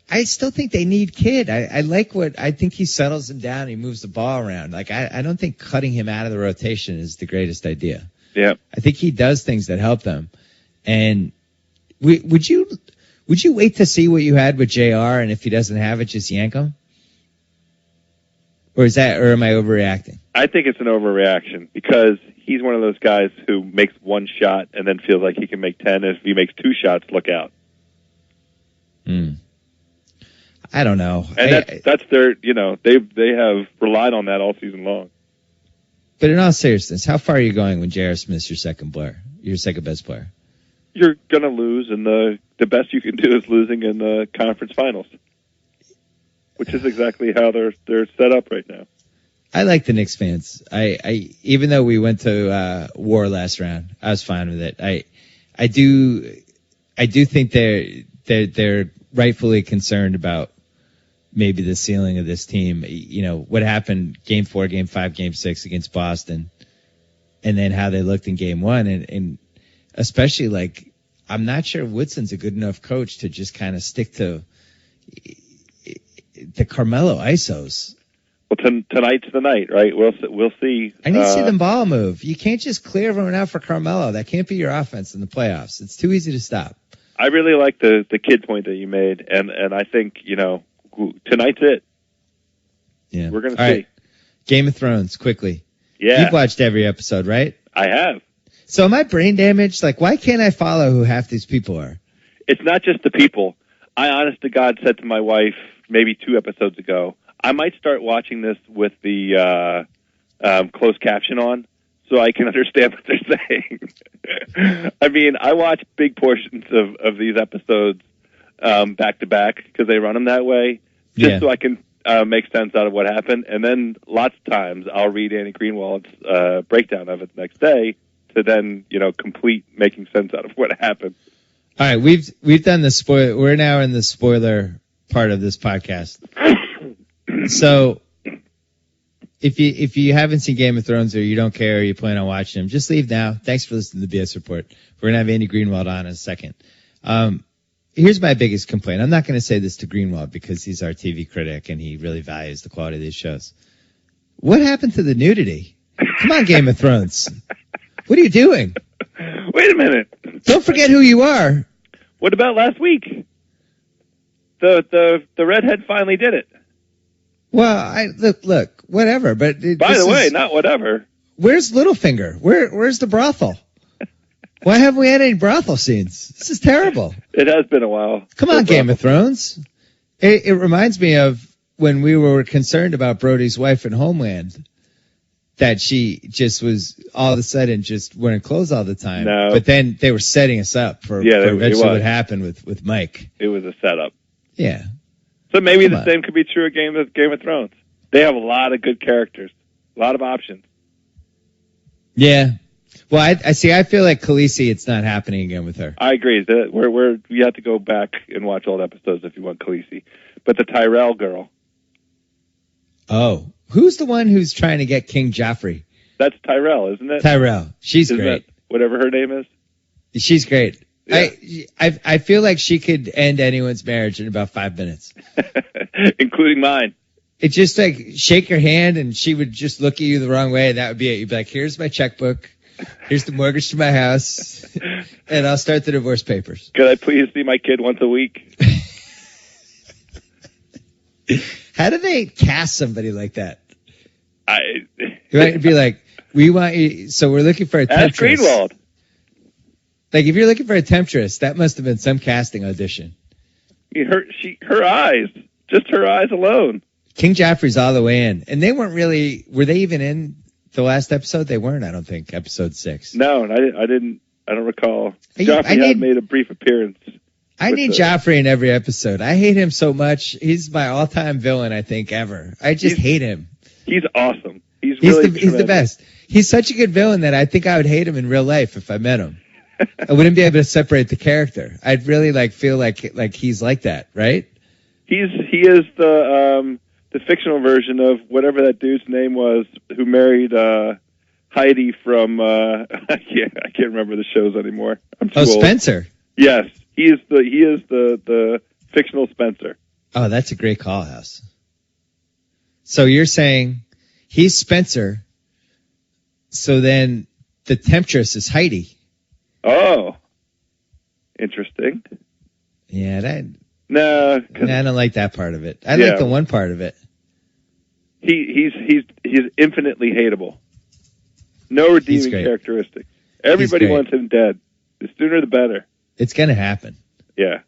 I still think they need Kid. I think he settles him down. He moves the ball around. Like, I don't think cutting him out of the rotation is the greatest idea. Yeah. I think he does things that help them. And would you wait to see what you had with JR, and if he doesn't have it, just yank him? Or am I overreacting? I think it's an overreaction because he's one of those guys who makes one shot and then feels like he can make 10. And if he makes two shots, look out. I don't know. And that's their, they have relied on that all season long. But in all seriousness, how far are you going when J.R. Smith's your second best player? You're going to lose, and the best you can do is losing in the conference finals, which is exactly how they're set up right now. I like the Knicks fans. I even though we went to war last round, I was fine with it. I do think they're rightfully concerned about maybe the ceiling of this team. What happened Game 4, Game 5, Game 6 against Boston, and then how they looked in Game 1, and especially like I'm not sure Woodson's a good enough coach to just kind of stick to the Carmelo ISOs. Well, tonight's the night, right? We'll see. I need to see them ball move. You can't just clear everyone out for Carmelo. That can't be your offense in the playoffs. It's too easy to stop. I really like the Kid point that you made, and I think tonight's it. Yeah, we're gonna see. Right. Game of Thrones, quickly. Yeah, you've watched every episode, right? I have. So am I brain damaged? Like, why can't I follow who half these people are? It's not just the people. I honest to God said to my wife maybe 2 episodes ago, I might start watching this with the closed caption on so I can understand what they're saying. I mean, I watch big portions of these episodes back to back because they run them that way, just so I can make sense out of what happened. And then lots of times I'll read Andy Greenwald's breakdown of it the next day to then, complete making sense out of what happened. All right, we've done the spoiler. We're now in the spoiler part of this podcast. So if you haven't seen Game of Thrones or you don't care or you plan on watching them, just leave now. Thanks for listening to the BS Report. We're gonna have Andy Greenwald on in a second. Here's my biggest complaint. I'm not going to say this to Greenwald because he's our TV critic and he really values the quality of these shows. What happened to the nudity? Come on, Game of Thrones. What are you doing? Wait a minute. Don't forget who you are. What about last week? The redhead finally did it. Well, look, whatever. But by the way, not whatever. Where's Littlefinger? Where's the brothel? Why haven't we had any brothel scenes? This is terrible. It has been a while. Come on, Game of Thrones. It reminds me of when we were concerned about Brody's wife in Homeland, that she just was all of a sudden just wearing clothes all the time. No. But then they were setting us up for eventually what happened with Mike. It was a setup. Yeah. So maybe the same could be true of Game of Thrones. They have a lot of good characters, a lot of options. Yeah. Well, I see. I feel like Khaleesi, it's not happening again with her. I agree. You have to go back and watch old episodes if you want Khaleesi. But the Tyrell girl. Oh, who's the one who's trying to get King Joffrey? That's Tyrell, isn't it? Tyrell. She's great. Whatever her name is. She's great. Yeah. I feel like she could end anyone's marriage in about 5 minutes. Including mine. It's just like shake her hand and she would just look at you the wrong way and that would be it. You'd be like, here's my checkbook. Here's the mortgage to my house. And I'll start the divorce papers. Could I please see my kid once a week? How do they cast somebody like that? You might be like, we want you, so we're looking for a temptress. Ask Greenwald. Like, if you're looking for a temptress, that must have been some casting audition. Her eyes, just her eyes alone. King Joffrey's all the way in. And they weren't really, were they even in the last episode? They weren't, I don't think, episode 6. No, and I don't recall. Joffrey had made a brief appearance. I need Joffrey in every episode. I hate him so much. He's my all-time villain, I think, ever. I just hate him. He's awesome. He's the best. He's such a good villain that I think I would hate him in real life if I met him. I wouldn't be able to separate the character. I'd really feel like he's like that, right? He is the fictional version of whatever that dude's name was who married Heidi from I can't remember the shows anymore. I'm too old. Spencer. Yes, he is the fictional Spencer. Oh, that's a great call, House. So you're saying he's Spencer, so then the temptress is Heidi. Oh, interesting. Yeah, I don't like that part of it. I like the one part of it. He's infinitely hateable. No redeeming characteristics. Everybody wants him dead. The sooner the better. It's going to happen. Yeah.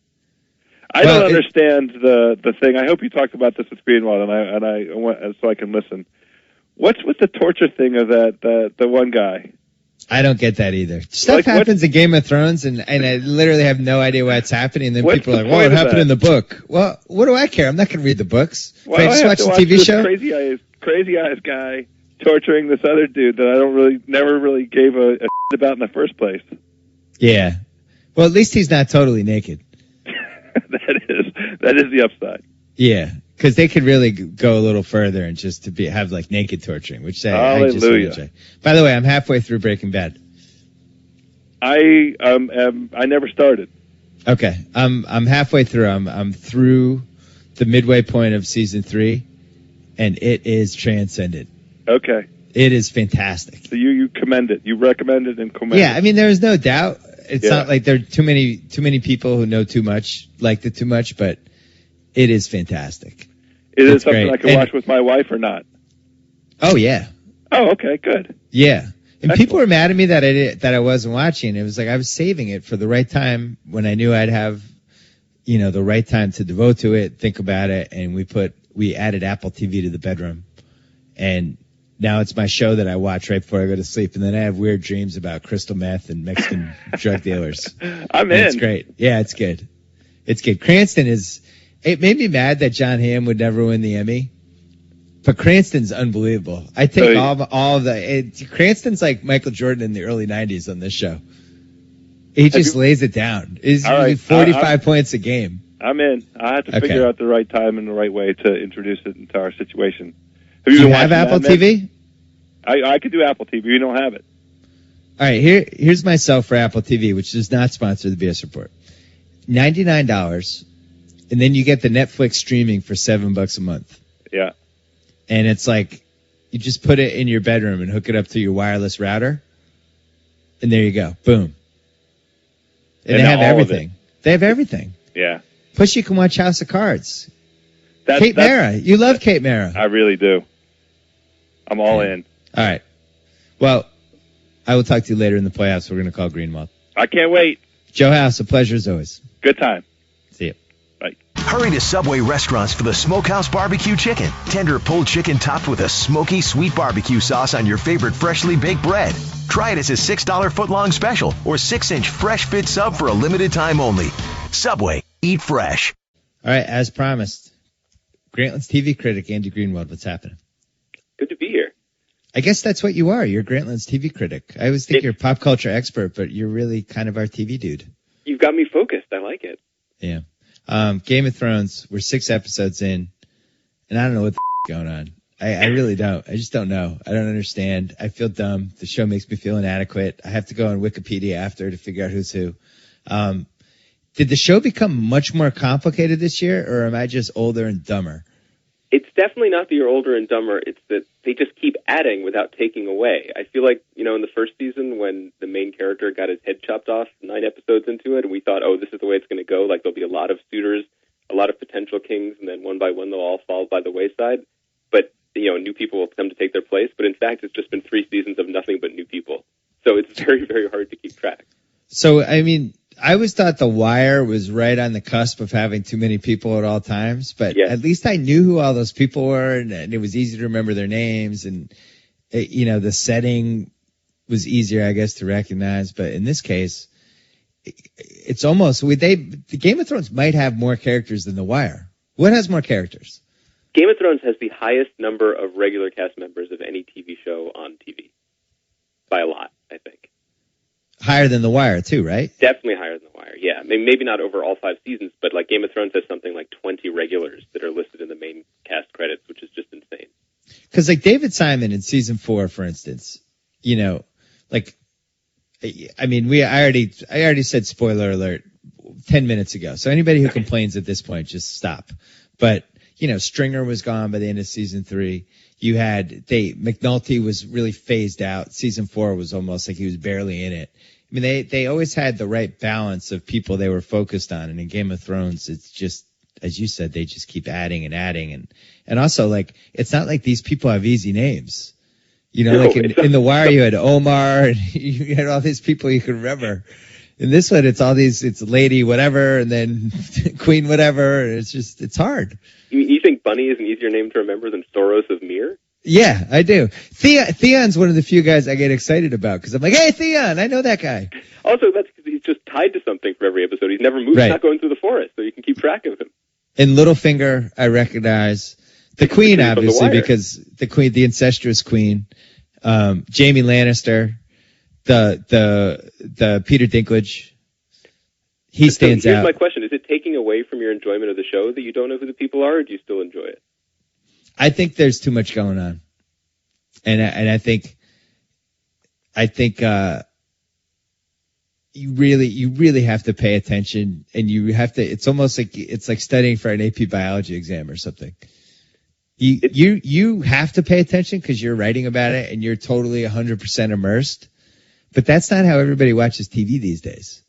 I don't understand the thing. I hope you talked about this with Greenwald, and I so I can listen. What's with the torture thing of the one guy? I don't get that either. Stuff happens in Game of Thrones, and I literally have no idea why it's happening. And then people are like, "Well, it happened in the book." Well, what do I care? I'm not going to read the books. Well, I just watch the TV show. Crazy eyes guy torturing this other dude that I never really gave a shit about in the first place. Yeah. Well, at least he's not totally naked. That is the upside. Yeah, because they could really go a little further and just have naked torturing, which I just enjoy. By the way, I'm halfway through Breaking Bad. I never started. Okay, I'm halfway through. I'm through the midway point of season 3, and it is transcendent. Okay, it is fantastic. So you commend it. You recommend it and commend. Yeah, I mean, there is no doubt. It's not like there are too many people who know too much, liked it too much, but it is fantastic. Is it something I can watch with my wife or not? Oh yeah. Oh, okay, good. Yeah, and excellent. People were mad at me that I wasn't watching. It was like I was saving it for the right time when I knew I'd have, the right time to devote to it, think about it, and we added Apple TV to the bedroom, and now it's my show that I watch right before I go to sleep, and then I have weird dreams about crystal meth and Mexican drug dealers. I'm in. It's great. Yeah, it's good. It's good. Cranston it made me mad that John Hamm would never win the Emmy, but Cranston's unbelievable. I take all of Cranston's like Michael Jordan in the early 90s on this show. He just lays it down. He's 45 points a game. I'm in. I have to figure out the right time and the right way to introduce it into our situation. Do you have Apple TV? I could do Apple TV. You don't have it. All right, here's myself for Apple TV, which does not sponsor the BS Report. $99, and then you get the Netflix streaming for $7 a month. Yeah. And it's like, You just put it in your bedroom and hook it up to your wireless router, and there you go. Boom. And they have everything. They have everything. Yeah. Plus, you can watch House of Cards. Kate Mara. You love Kate Mara. I really do. I'm all in. All right. Well, I will talk to you later in the playoffs. We're going to call Greenwald. I can't wait. Joe House, a pleasure as always. Good time. See you. Bye. Hurry to Subway restaurants for the Smokehouse Barbecue Chicken. Tender pulled chicken topped with a smoky, sweet barbecue sauce on your favorite freshly baked bread. Try it as a $6 foot-long special or 6-inch fresh fit sub for a limited time only. Subway. Eat fresh. All right, as promised, Grantland's TV critic, Andy Greenwald, what's happening? Good to be here. I guess that's what you are. You're Grantland's TV critic. I always think you're a pop culture expert, but you're really kind of our TV dude. You've got me focused. I like it. Yeah. Game of Thrones, we're 6 episodes in, and I don't know what the going on. I really don't. I just don't know. I don't understand. I feel dumb. The show makes me feel inadequate. I have to go on Wikipedia after to figure out who's who. Did the show become much more complicated this year, or am I just older and dumber? It's definitely not that you're older and dumber. It's that they just keep adding without taking away. I feel like, in the first season when the main character got his head chopped off 9 episodes into it, and we thought, oh, this is the way it's going to go. Like, there'll be a lot of suitors, a lot of potential kings, and then one by one they'll all fall by the wayside. But, new people will come to take their place. But in fact, it's just been 3 seasons of nothing but new people. So it's very, very hard to keep track. So, I always thought The Wire was right on the cusp of having too many people at all times, but at least I knew who all those people were, and it was easy to remember their names, and the setting was easier, I guess, to recognize. But in this case, it's almost the Game of Thrones might have more characters than The Wire. What has more characters? Game of Thrones has the highest number of regular cast members of any TV show on TV by a lot, I think. Higher than The Wire, too, right? Definitely higher than The Wire, yeah. Maybe not over all 5 seasons, but like Game of Thrones has something like 20 regulars that are listed in the main cast credits, which is just insane. Because like David Simon in season 4, for instance, I already said spoiler alert 10 minutes ago. So anybody who complains at this point, just stop. But, Stringer was gone by the end of season 3. You had McNulty was really phased out. Season 4 was almost like he was barely in it. They always had the right balance of people they were focused on. And in Game of Thrones, it's just, as you said, they just keep adding and adding. And also, like, it's not like these people have easy names. In The Wire, you had Omar, and you had all these people you could remember. In this one, it's Lady whatever, and then Queen whatever. It's hard. You think Bunny is an easier name to remember than Thoros of Myr? Yeah, I do. Theon's one of the few guys I get excited about because I'm like, hey, Theon, I know that guy. Also, that's because he's just tied to something for every episode. He's never moved. Right. He's not going through the forest, so you can keep track of him. And Littlefinger, I recognize. The Queen, obviously, because the Queen, the incestuous Queen. Jaime Lannister, the Peter Dinklage. He stands out. Here's my question. Is it taking away from your enjoyment of the show that you don't know who the people are, or do you still enjoy it? I think there's too much going on. And I think you really have to pay attention, and it's almost like it's like studying for an AP biology exam or something. You have to pay attention because you're writing about it and you're totally 100% immersed. But that's not how everybody watches TV these days.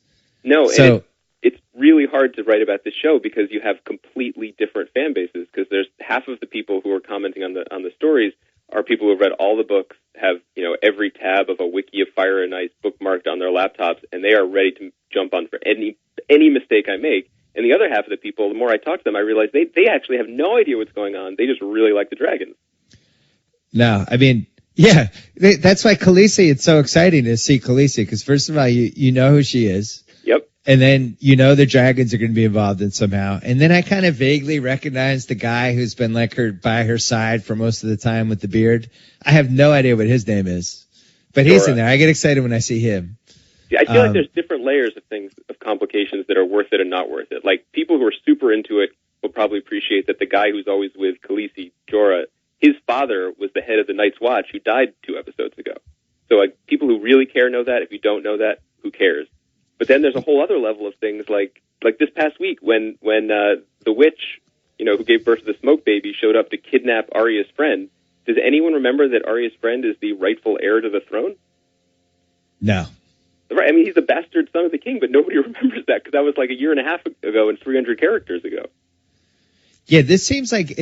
No, so, and it's really hard to write about this show because you have completely different fan bases. Because there's half of the people who are commenting on the stories are people who have read all the books, have every tab of a wiki of Fire and Ice bookmarked on their laptops, and they are ready to jump on for any mistake I make. And the other half of the people, the more I talk to them, I realize they actually have no idea what's going on. They just really like the dragons. No, yeah, that's why Khaleesi, it's so exciting to see Khaleesi, because first of all, you know who she is. Yep. And then the dragons are going to be involved in somehow. And then I kind of vaguely recognize the guy who's been by her side for most of the time with the beard. I have no idea what his name is, but he's in there. I get excited when I see him. Yeah, I feel like there's different layers of things, of complications that are worth it and not worth it. Like, people who are super into it will probably appreciate that the guy who's always with Khaleesi, Jorah, his father was the head of the Night's Watch who died 2 episodes ago. So, like, people who really care know that. If you don't know that, who cares? But then there's a whole other level of things, like this past week when the witch, who gave birth to the smoke baby, showed up to kidnap Arya's friend. Does anyone remember that Arya's friend is the rightful heir to the throne? No. Right. I mean, he's the bastard son of the king, but nobody remembers that because that was like a year and a half ago and 300 characters ago. Yeah, this seems like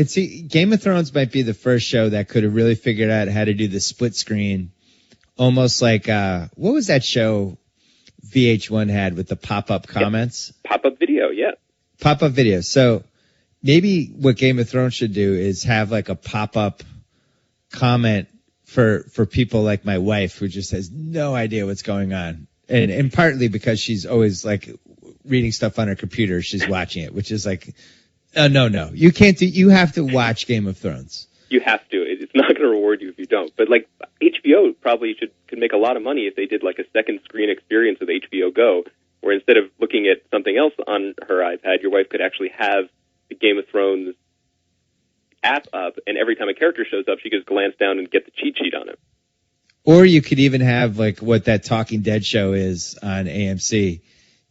Game of Thrones might be the first show that could have really figured out how to do the split screen, almost like what was that show VH1 had with the pop-up comments? Pop-up video, yeah. Pop-up video. So maybe what Game of Thrones should do is have like a pop-up comment for people like my wife who just has no idea what's going on, and partly because she's always like reading stuff on her computer, she's watching it, which is like. No. You can't do. You have to watch Game of Thrones. You have to. It's not going to reward you if you don't. But like HBO probably could make a lot of money if they did like a second screen experience with HBO Go, where instead of looking at something else on her iPad, your wife could actually have the Game of Thrones app up, and every time a character shows up, she could just glance down and get the cheat sheet on it. Or you could even have like what that Talking Dead show is on AMC.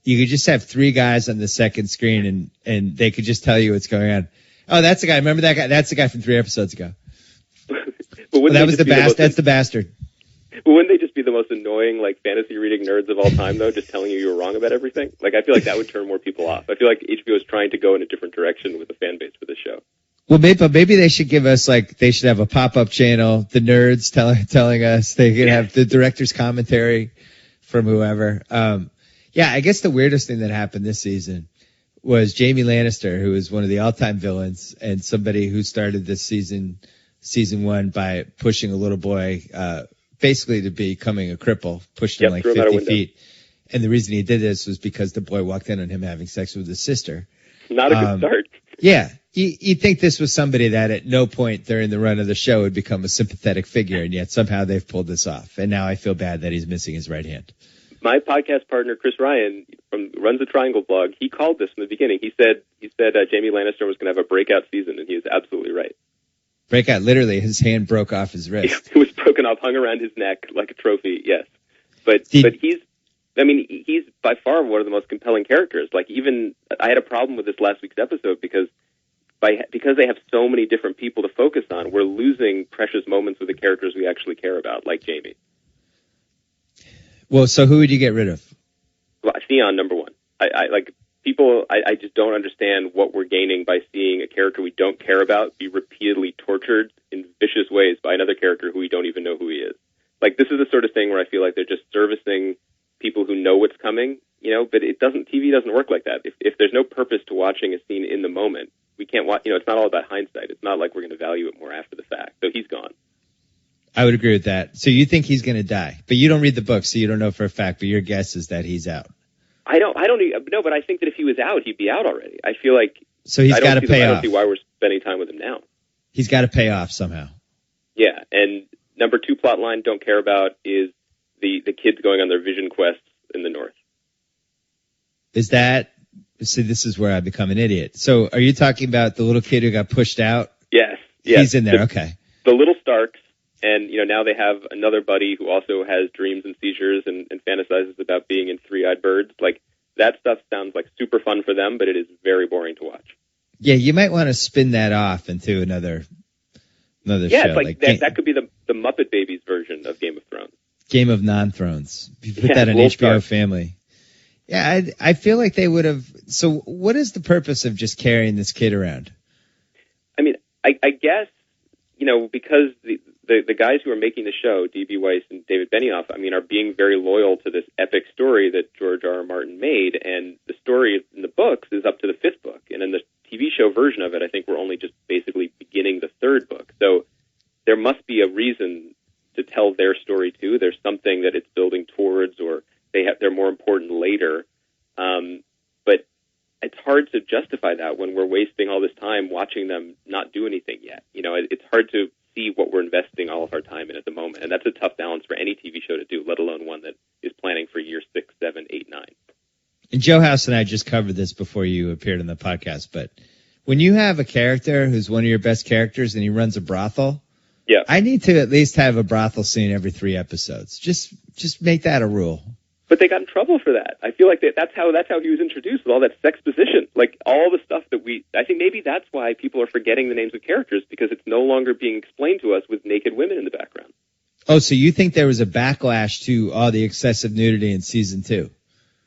You could just have three guys on the second screen, and they could just tell you what's going on. Oh, that's the guy. Remember that guy? That's the guy from 3 episodes ago. That was the bastard. That's the bastard. But wouldn't they just be the most annoying, like, fantasy reading nerds of all time, though, just telling you were wrong about everything? Like, I feel like that would turn more people off. I feel like HBO is trying to go in a different direction with the fan base for this show. Well, maybe they should give us, like, they should have a pop-up channel, the nerds telling us. They could have the director's commentary from whoever. Yeah, I guess the weirdest thing that happened this season was Jaime Lannister, who is one of the all-time villains and somebody who started this season 1 by pushing a little boy, basically to becoming a cripple, pushed him like 50 feet. And the reason he did this was because the boy walked in on him having sex with his sister. Not a good start. Yeah. You'd think this was somebody that at no point during the run of the show would become a sympathetic figure, and yet somehow they've pulled this off. And now I feel bad that he's missing his right hand. My podcast partner, Chris Ryan, runs the Triangle blog, he called this from the beginning. He said Jaime Lannister was going to have a breakout season, and he is absolutely right. Breakout, literally, his hand broke off his wrist. It was broken off, hung around his neck like a trophy, yes. But he's by far one of the most compelling characters. Like, even, I had a problem with this last week's episode because they have so many different people to focus on, we're losing precious moments with the characters we actually care about, like Jaime. Well, so who would you get rid of? Well, Theon, number one. I just don't understand what we're gaining by seeing a character we don't care about be repeatedly tortured in vicious ways by another character who we don't even know who he is. Like, this is the sort of thing where I feel like they're just servicing people who know what's coming, but TV doesn't work like that. If there's no purpose to watching a scene in the moment, we can't watch, it's not all about hindsight. It's not like we're going to value it more after the fact. So he's gone. I would agree with that. So you think he's going to die, but you don't read the book, so you don't know for a fact, but your guess is that he's out. I don't know, but I think that if he was out, he'd be out already. I feel like so he's got to pay off. I don't see why we're spending time with him now. He's got to pay off somehow. Yeah, and number 2 plot line don't care about is the kids going on their vision quests in the north. Is that, see, this is where I become an idiot. So are you talking about the little kid who got pushed out? Yes. He's in there, okay. The little Starks. And, now they have another buddy who also has dreams and seizures and fantasizes about being in Three-Eyed Birds. Like, that stuff sounds like super fun for them, but it is very boring to watch. Yeah, you might want to spin that off into another show. Yeah, it's like that could be the Muppet Babies version of Game of Thrones. Game of Non-Thrones. You put that on HBO Stark. Family. Yeah, I feel like they would have. So what is the purpose of just carrying this kid around? I mean, I guess, because the guys who are making the show, D.B. Weiss and David Benioff, are being very loyal to this epic story that George R. R. Martin made, and the story in the books is up to the 5th book, and in the TV show version of it, I think we're only just basically beginning the 3rd book. So there must be a reason to tell their story too. There's something that it's building towards, or they're more important later. But it's hard to justify that when we're wasting all this time watching them not do anything yet. It's hard to see what we're investing all of our time in at the moment. And that's a tough balance for any TV show to do, let alone one that is planning for year 6, 7, 8, 9. And Joe House and I just covered this before you appeared on the podcast, but when you have a character who's one of your best characters and he runs a brothel, yeah, I need to at least have a brothel scene every 3 episodes. Just make that a rule. But they got in trouble for that. I feel like that's how he was introduced, with all that sexposition, like all the stuff that I think maybe that's why people are forgetting the names of characters, because it's no longer being explained to us with naked women in the background. Oh, so you think there was a backlash to all the excessive nudity in season 2?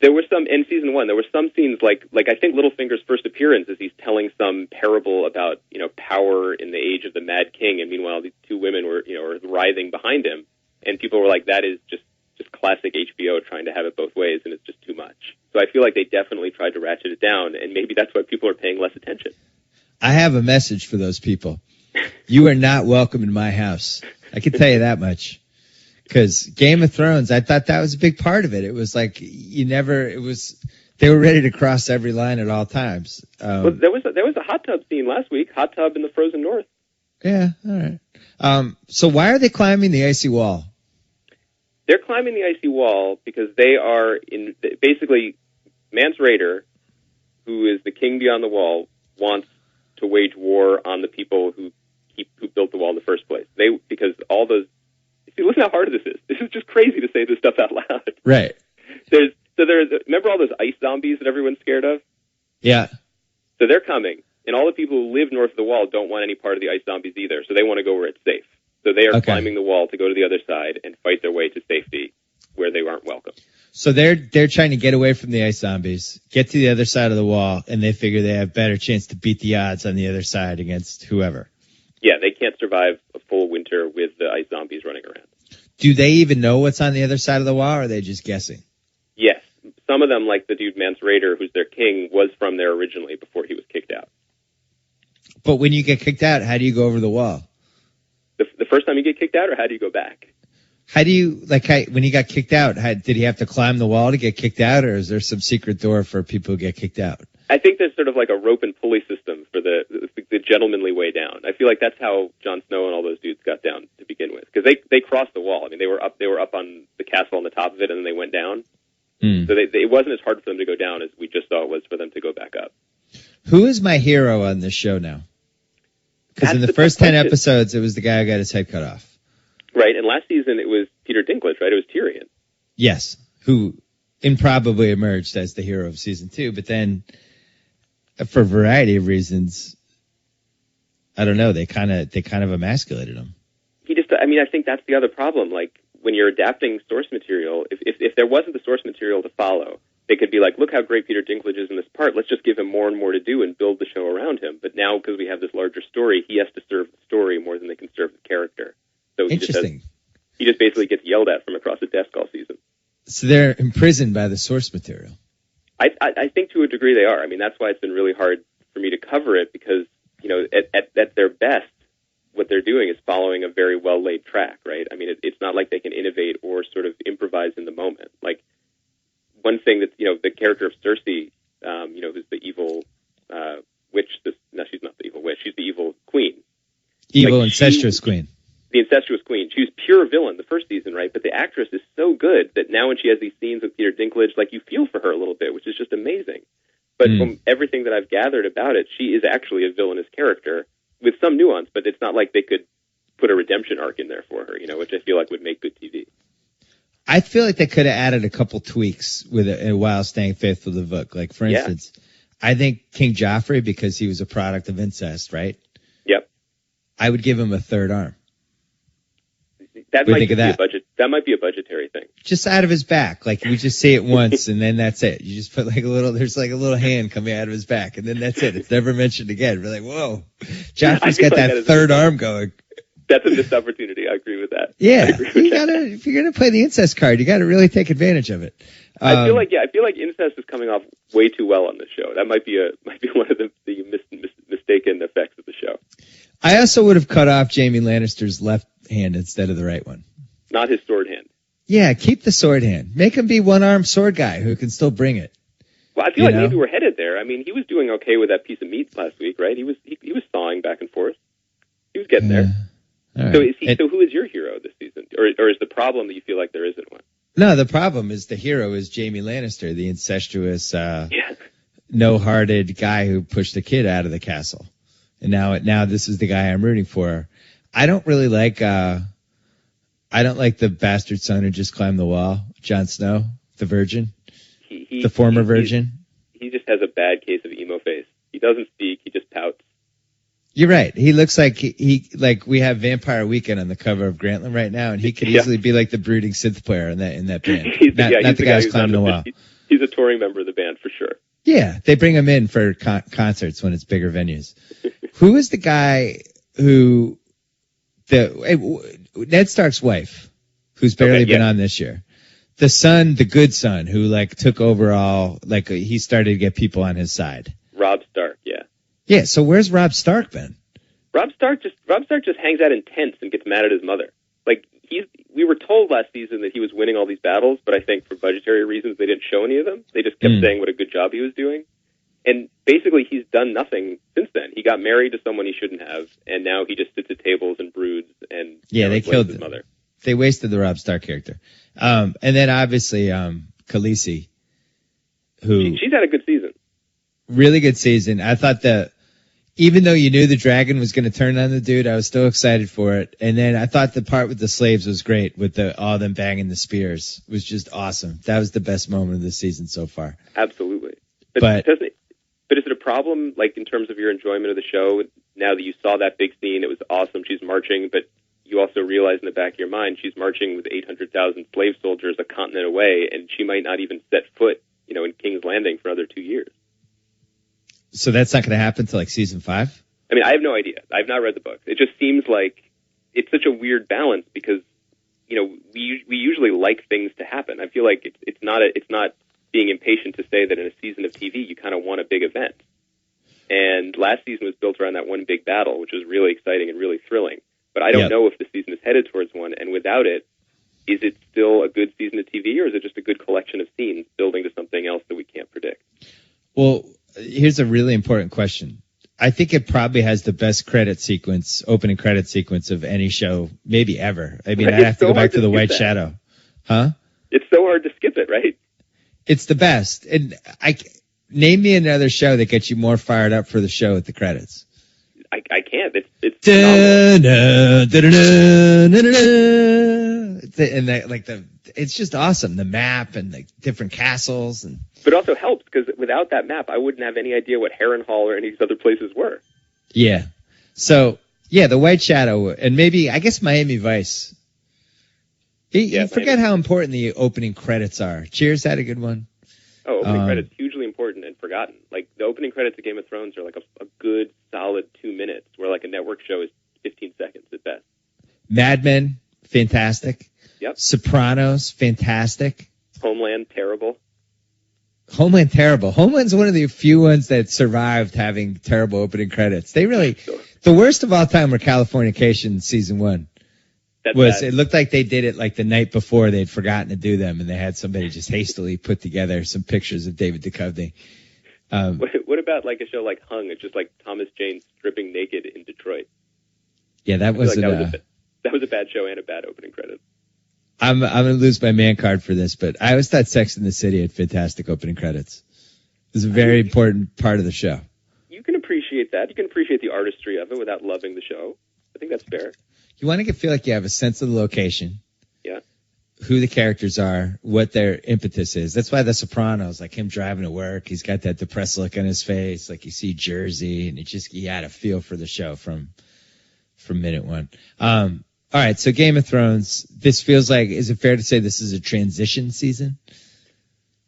There were some in season 1. There were some scenes like I think Littlefinger's first appearance is he's telling some parable about power in the age of the Mad King, and meanwhile these two women were writhing behind him, and people were like, that is just classic HBO trying to have it both ways, and it's just too much. So I feel like they definitely tried to ratchet it down, and maybe that's why people are paying less attention. I have a message for those people. You are not welcome in my house. I can tell you that much. Because Game of Thrones, I thought that was a big part of it. It was like they were ready to cross every line at all times. Well, there was a hot tub scene last week, hot tub in the frozen north. Yeah, all right. So why are they climbing the icy wall? They're climbing the icy wall because they are basically Mance Rayder, who is the king beyond the wall, wants to wage war on the people who built the wall in the first place. Because all those, see, listen how hard this is. This is just crazy to say this stuff out loud. Right. Remember all those ice zombies that everyone's scared of? Yeah. So they're coming, and all the people who live north of the wall don't want any part of the ice zombies either. So they want to go where it's safe. So they are climbing the wall to go to the other side and fight their way to safety where they aren't welcome. So they're trying to get away from the ice zombies, get to the other side of the wall, and they figure they have better chance to beat the odds on the other side against whoever. Yeah, they can't survive a full winter with the ice zombies running around. Do they even know what's on the other side of the wall, or are they just guessing? Yes. Some of them, like the dude Mance Rayder, who's their king, was from there originally before he was kicked out. But when you get kicked out, how do you go over the wall? The first time you get kicked out, or how do you go back? How do you, when he got kicked out, did he have to climb the wall to get kicked out, or is there some secret door for people who get kicked out? I think there's sort of like a rope and pulley system for the gentlemanly way down. I feel like that's how Jon Snow and all those dudes got down to begin with, because they crossed the wall. I mean, they were up on the castle on the top of it, and then they went down. So it wasn't as hard for them to go down as we just saw it was for them to go back up. Who is my hero on this show now? Because in the first 10 episodes, it was the guy who got his head cut off. Right, and last season it was Peter Dinklage, right? It was Tyrion. Yes, who improbably emerged as the hero of season 2, but then for a variety of reasons, I don't know, they kind of emasculated him. I think that's the other problem. Like, when you're adapting source material, if there wasn't the source material to follow, they could be like, look how great Peter Dinklage is in this part. Let's just give him more and more to do and build the show around him. But now, because we have this larger story, he has to serve the story more than they can serve the character. So Interesting. He just basically gets yelled at from across the desk all season. So they're imprisoned by the source material. I think to a degree they are. I mean, that's why it's been really hard for me to cover it, because, at their best, what they're doing is following a very well-laid track, right? I mean, it's not like they can innovate or sort of improvise in the moment. Like, one thing that, the character of Cersei, who's the evil witch. No, she's not the evil witch. She's the evil queen. Evil, incestuous queen. The incestuous queen. She was pure villain the first season, right? But the actress is so good that now when she has these scenes with Peter Dinklage, like, you feel for her a little bit, which is just amazing. But from everything that I've gathered about it, she is actually a villainous character with some nuance, but it's not like they could put a redemption arc in there for her, which I feel like would make good TV. I feel like they could have added a couple tweaks with it while staying faithful to the book. Like, for instance, I think King Joffrey, because he was a product of incest, right? Yep. I would give him a third arm. That might be a budgetary thing. Just out of his back. Like, we just see it once and then that's it. You just put there's like a little hand coming out of his back and then that's it. It's never mentioned again. We're like, whoa, Joffrey's got that third arm going. That's a missed opportunity. I agree with that. Yeah. If you're going to play the incest card, you got to really take advantage of it. I feel like incest is coming off way too well on this show. That might be one of the mistaken effects of the show. I also would have cut off Jaime Lannister's left hand instead of the right one. Not his sword hand. Yeah, keep the sword hand. Make him be one-armed sword guy who can still bring it. Well, I feel like maybe we're headed there. I mean, he was doing okay with that piece of meat last week, right? He was sawing back and forth. He was getting there. Right. So who is your hero this season? Or is the problem that you feel like there isn't one? No, the problem is the hero is Jaime Lannister, the incestuous, no-hearted guy who pushed the kid out of the castle. And now this is the guy I'm rooting for. I don't really like, I don't like the bastard son who just climbed the wall, Jon Snow. the virgin, He the former virgin. He just has a bad case of emo face. He doesn't speak. He just pouts. You're right. He looks like he like we have Vampire Weekend on the cover of Grantland right now, and he could easily be like the brooding synth player in that band. He's not the guy who's climbing the wall. He's a touring member of the band for sure. Yeah, they bring him in for concerts when it's bigger venues. Who is the guy who Ned Stark's wife, who's barely been on this year? The son, the good son, who like took over all, like he started to get people on his side. Rob Stark, yeah. Yeah, so where's Rob Stark been? Rob Stark just hangs out in tents and gets mad at his mother. Like we were told last season that he was winning all these battles, but I think for budgetary reasons they didn't show any of them. They just kept saying what a good job he was doing. And basically he's done nothing since then. He got married to someone he shouldn't have, and now he just sits at tables and broods and they killed his mother. They wasted the Rob Stark character. And then obviously Khaleesi, who she's had a good season. Really good season. I thought that even though you knew the dragon was going to turn on the dude, I was still excited for it. And then I thought the part with the slaves was great, with all them banging the spears. It was just awesome. That was the best moment of the season so far. Absolutely. But is it a problem, like in terms of your enjoyment of the show, now that you saw that big scene, it was awesome, she's marching, but you also realize in the back of your mind she's marching with 800,000 slave soldiers a continent away, and she might not even set foot, in King's Landing for another 2 years. So that's not going to happen till like season 5? I mean, I have no idea. I've not read the book. It just seems like it's such a weird balance because, we usually like things to happen. I feel like it's not being impatient to say that in a season of TV you kind of want a big event. And last season was built around that one big battle, which was really exciting and really thrilling. But I don't know if the season is headed towards one, and without it, is it still a good season of TV, or is it just a good collection of scenes building to something else that we can't predict? Well, here's a really important question. I think it probably has the best opening credit sequence of any show, maybe ever. I mean, I have to go back to The White Shadow. Huh? It's so hard to skip it, right? It's the best. And name me another show that gets you more fired up for the show at the credits. I can't. It's it's just awesome. The map and the different castles But it also helps because without that map, I wouldn't have any idea what Harrenhal or any of these other places were. Yeah. So The White Shadow, and maybe I guess Miami Vice. You forget how important the opening credits are. Cheers had a good one. Oh, opening credits, hugely important and forgotten. Like, the opening credits of Game of Thrones are like a good, solid 2 minutes, where like a network show is 15 seconds at best. Mad Men, fantastic. Yep. Sopranos, fantastic. Homeland, terrible. Homeland, terrible. Homeland's one of the few ones that survived having terrible opening credits. The worst of all time were Californication season 1. It looked like they did it like the night before they'd forgotten to do them, and they had somebody just hastily put together some pictures of David Duchovny. What about like a show like Hung? It's just like Thomas Jane stripping naked in Detroit. Yeah, that was a bad show and a bad opening credit. I'm gonna lose my man card for this, but I always thought Sex and the City had fantastic opening credits. It was a very important part of the show. You can appreciate that. You can appreciate the artistry of it without loving the show. I think that's fair. You want to feel like you have a sense of the location. Yeah. Who the characters are, what their impetus is. That's why The Sopranos, like him driving to work, he's got that depressed look on his face, like you see Jersey, and you had a feel for the show from minute one. All right, so Game of Thrones, this feels like, is it fair to say this is a transition season?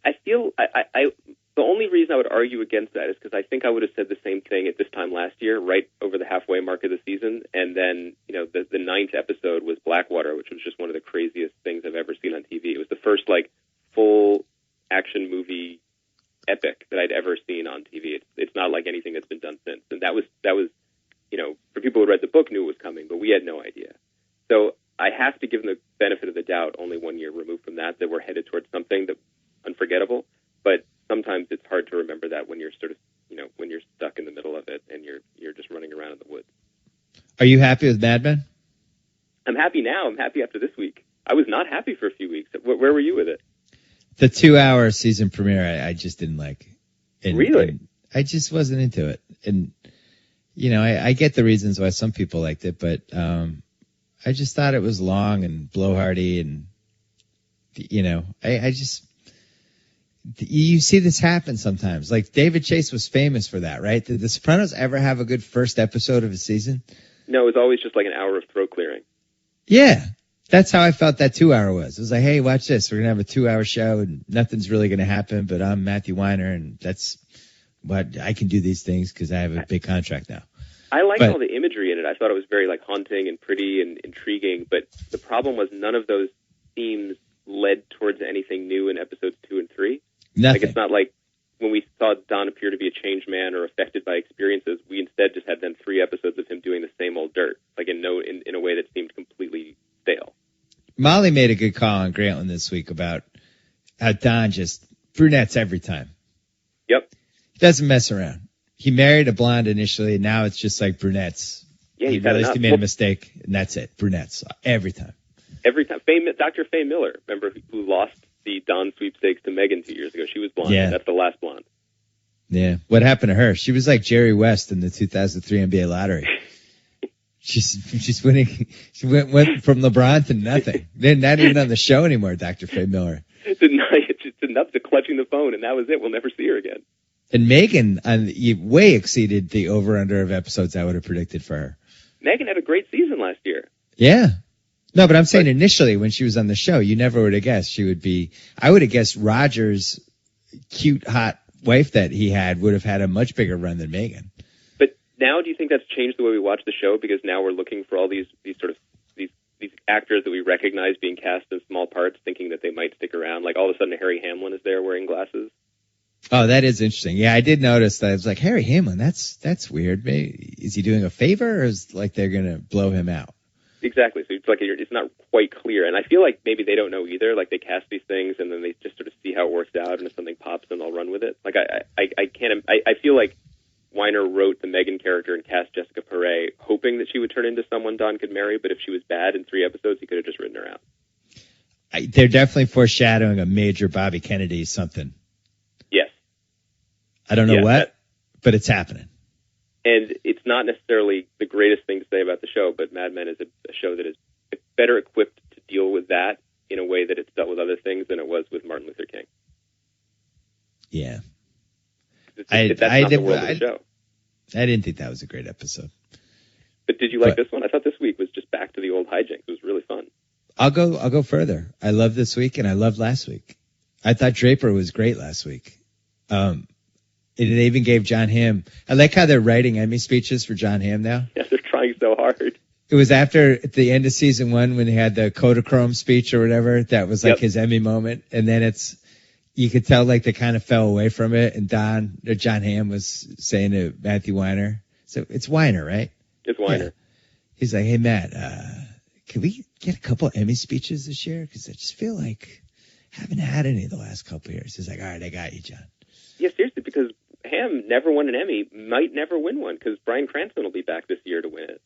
I feel, the only reason I would argue against that is because I think I would have said the same thing at this time last year, right over the halfway mark of the season. And then, the 9th episode was Blackwater, which was just one of the craziest things I've ever seen on TV. It was the first, full action movie epic that I'd ever seen on TV. It's not like anything that's been done since. And that was, for people who read the book knew it was coming, but we had no idea. So I have to give them the benefit of the doubt, only 1 year removed from that we're headed towards something that unforgettable. But sometimes it's hard to remember that when you're sort of, when you're stuck in the middle of it and you're just running around in the woods. Are you happy with Mad Men? I'm happy now. I'm happy after this week. I was not happy for a few weeks. Where were you with it? The 2-hour season premiere, I just didn't like. Really? I just wasn't into it. And, I get the reasons why some people liked it, but I just thought it was long and blowhardy and, you see this happen sometimes. Like David Chase was famous for that, right? Did The Sopranos ever have a good first episode of a season? No, it was always just like an hour of throat clearing. Yeah. That's how I felt that 2 hour was. It was like, hey, watch this. We're going to have a 2 hour show and nothing's really going to happen, but I'm Matthew Weiner and that's what I can do these things because I have a big contract now. I liked all the imagery in it. I thought it was very like haunting and pretty and intriguing, but the problem was none of those themes led towards anything new in episodes 2 and 3. Nothing. Like it's not like when we saw Don appear to be a changed man or affected by experiences, we instead just had then 3 episodes of him doing the same old dirt, like in a way that seemed completely stale. Molly made a good call on Grantland this week about how Don just brunettes every time. Yep. He doesn't mess around. He married a blonde initially, and now it's just like brunettes. Yeah, he realized he made a mistake, and that's it. Brunettes every time. Every time. Dr. Faye Miller, remember, who lost the Don sweepstakes to Megan 2 years ago. She was blonde. Yeah. That's the last blonde. Yeah. What happened to her? She was like Jerry West in the 2003 NBA lottery. She's winning. She went from LeBron to nothing. They're not even on the show anymore, Dr. Faye Miller. It's enough to clutching the phone, and that was it. We'll never see her again. And Megan way exceeded the over-under of episodes I would have predicted for her. Megan had a great season last year. Yeah. No, but I'm saying initially when she was on the show, you never would have guessed she would be. I would have guessed Roger's cute, hot wife that he had would have had a much bigger run than Megan. But now, do you think that's changed the way we watch the show? Because now we're looking for all these actors that we recognize being cast in small parts, thinking that they might stick around. Like all of a sudden, Harry Hamlin is there wearing glasses. Oh, that is interesting. Yeah, I did notice that. I was like, Harry Hamlin, that's weird. Maybe, is he doing a favor or is like they're going to blow him out? Exactly. So it's like it's not quite clear. And I feel like maybe they don't know either. Like they cast these things and then they just sort of see how it works out. And if something pops, then they'll run with it. Like I feel like Weiner wrote the Megan character and cast Jessica Perret hoping that she would turn into someone Don could marry. But if she was bad in 3 episodes, he could have just written her out. They're definitely foreshadowing a major Bobby Kennedy something. Yes. I don't know what, but it's happening. And it's not necessarily the greatest thing to say about the show, but Mad Men is a show that is better equipped to deal with that in a way that it's dealt with other things than it was with Martin Luther King. Yeah. That's not the world of the show. I didn't think that was a great episode. But did you like this one? I thought this week was just back to the old hijinks. It was really fun. I'll go further. I loved this week and I loved last week. I thought Draper was great last week. They even gave John Hamm. I like how they're writing Emmy speeches for John Hamm now. Yeah, they're trying so hard. It was after at the end of season 1 when he had the Kodachrome speech or whatever. That was like his Emmy moment. And then you could tell like they kind of fell away from it. And John Hamm was saying to Matthew Weiner. So it's Weiner, right? It's Weiner. Yeah. He's like, hey, Matt, can we get a couple Emmy speeches this year? Because I just feel like I haven't had any the last couple of years. He's like, all right, I got you, John. Yeah, seriously, because Hamm never won an Emmy, might never win one, because Bryan Cranston will be back this year to win it.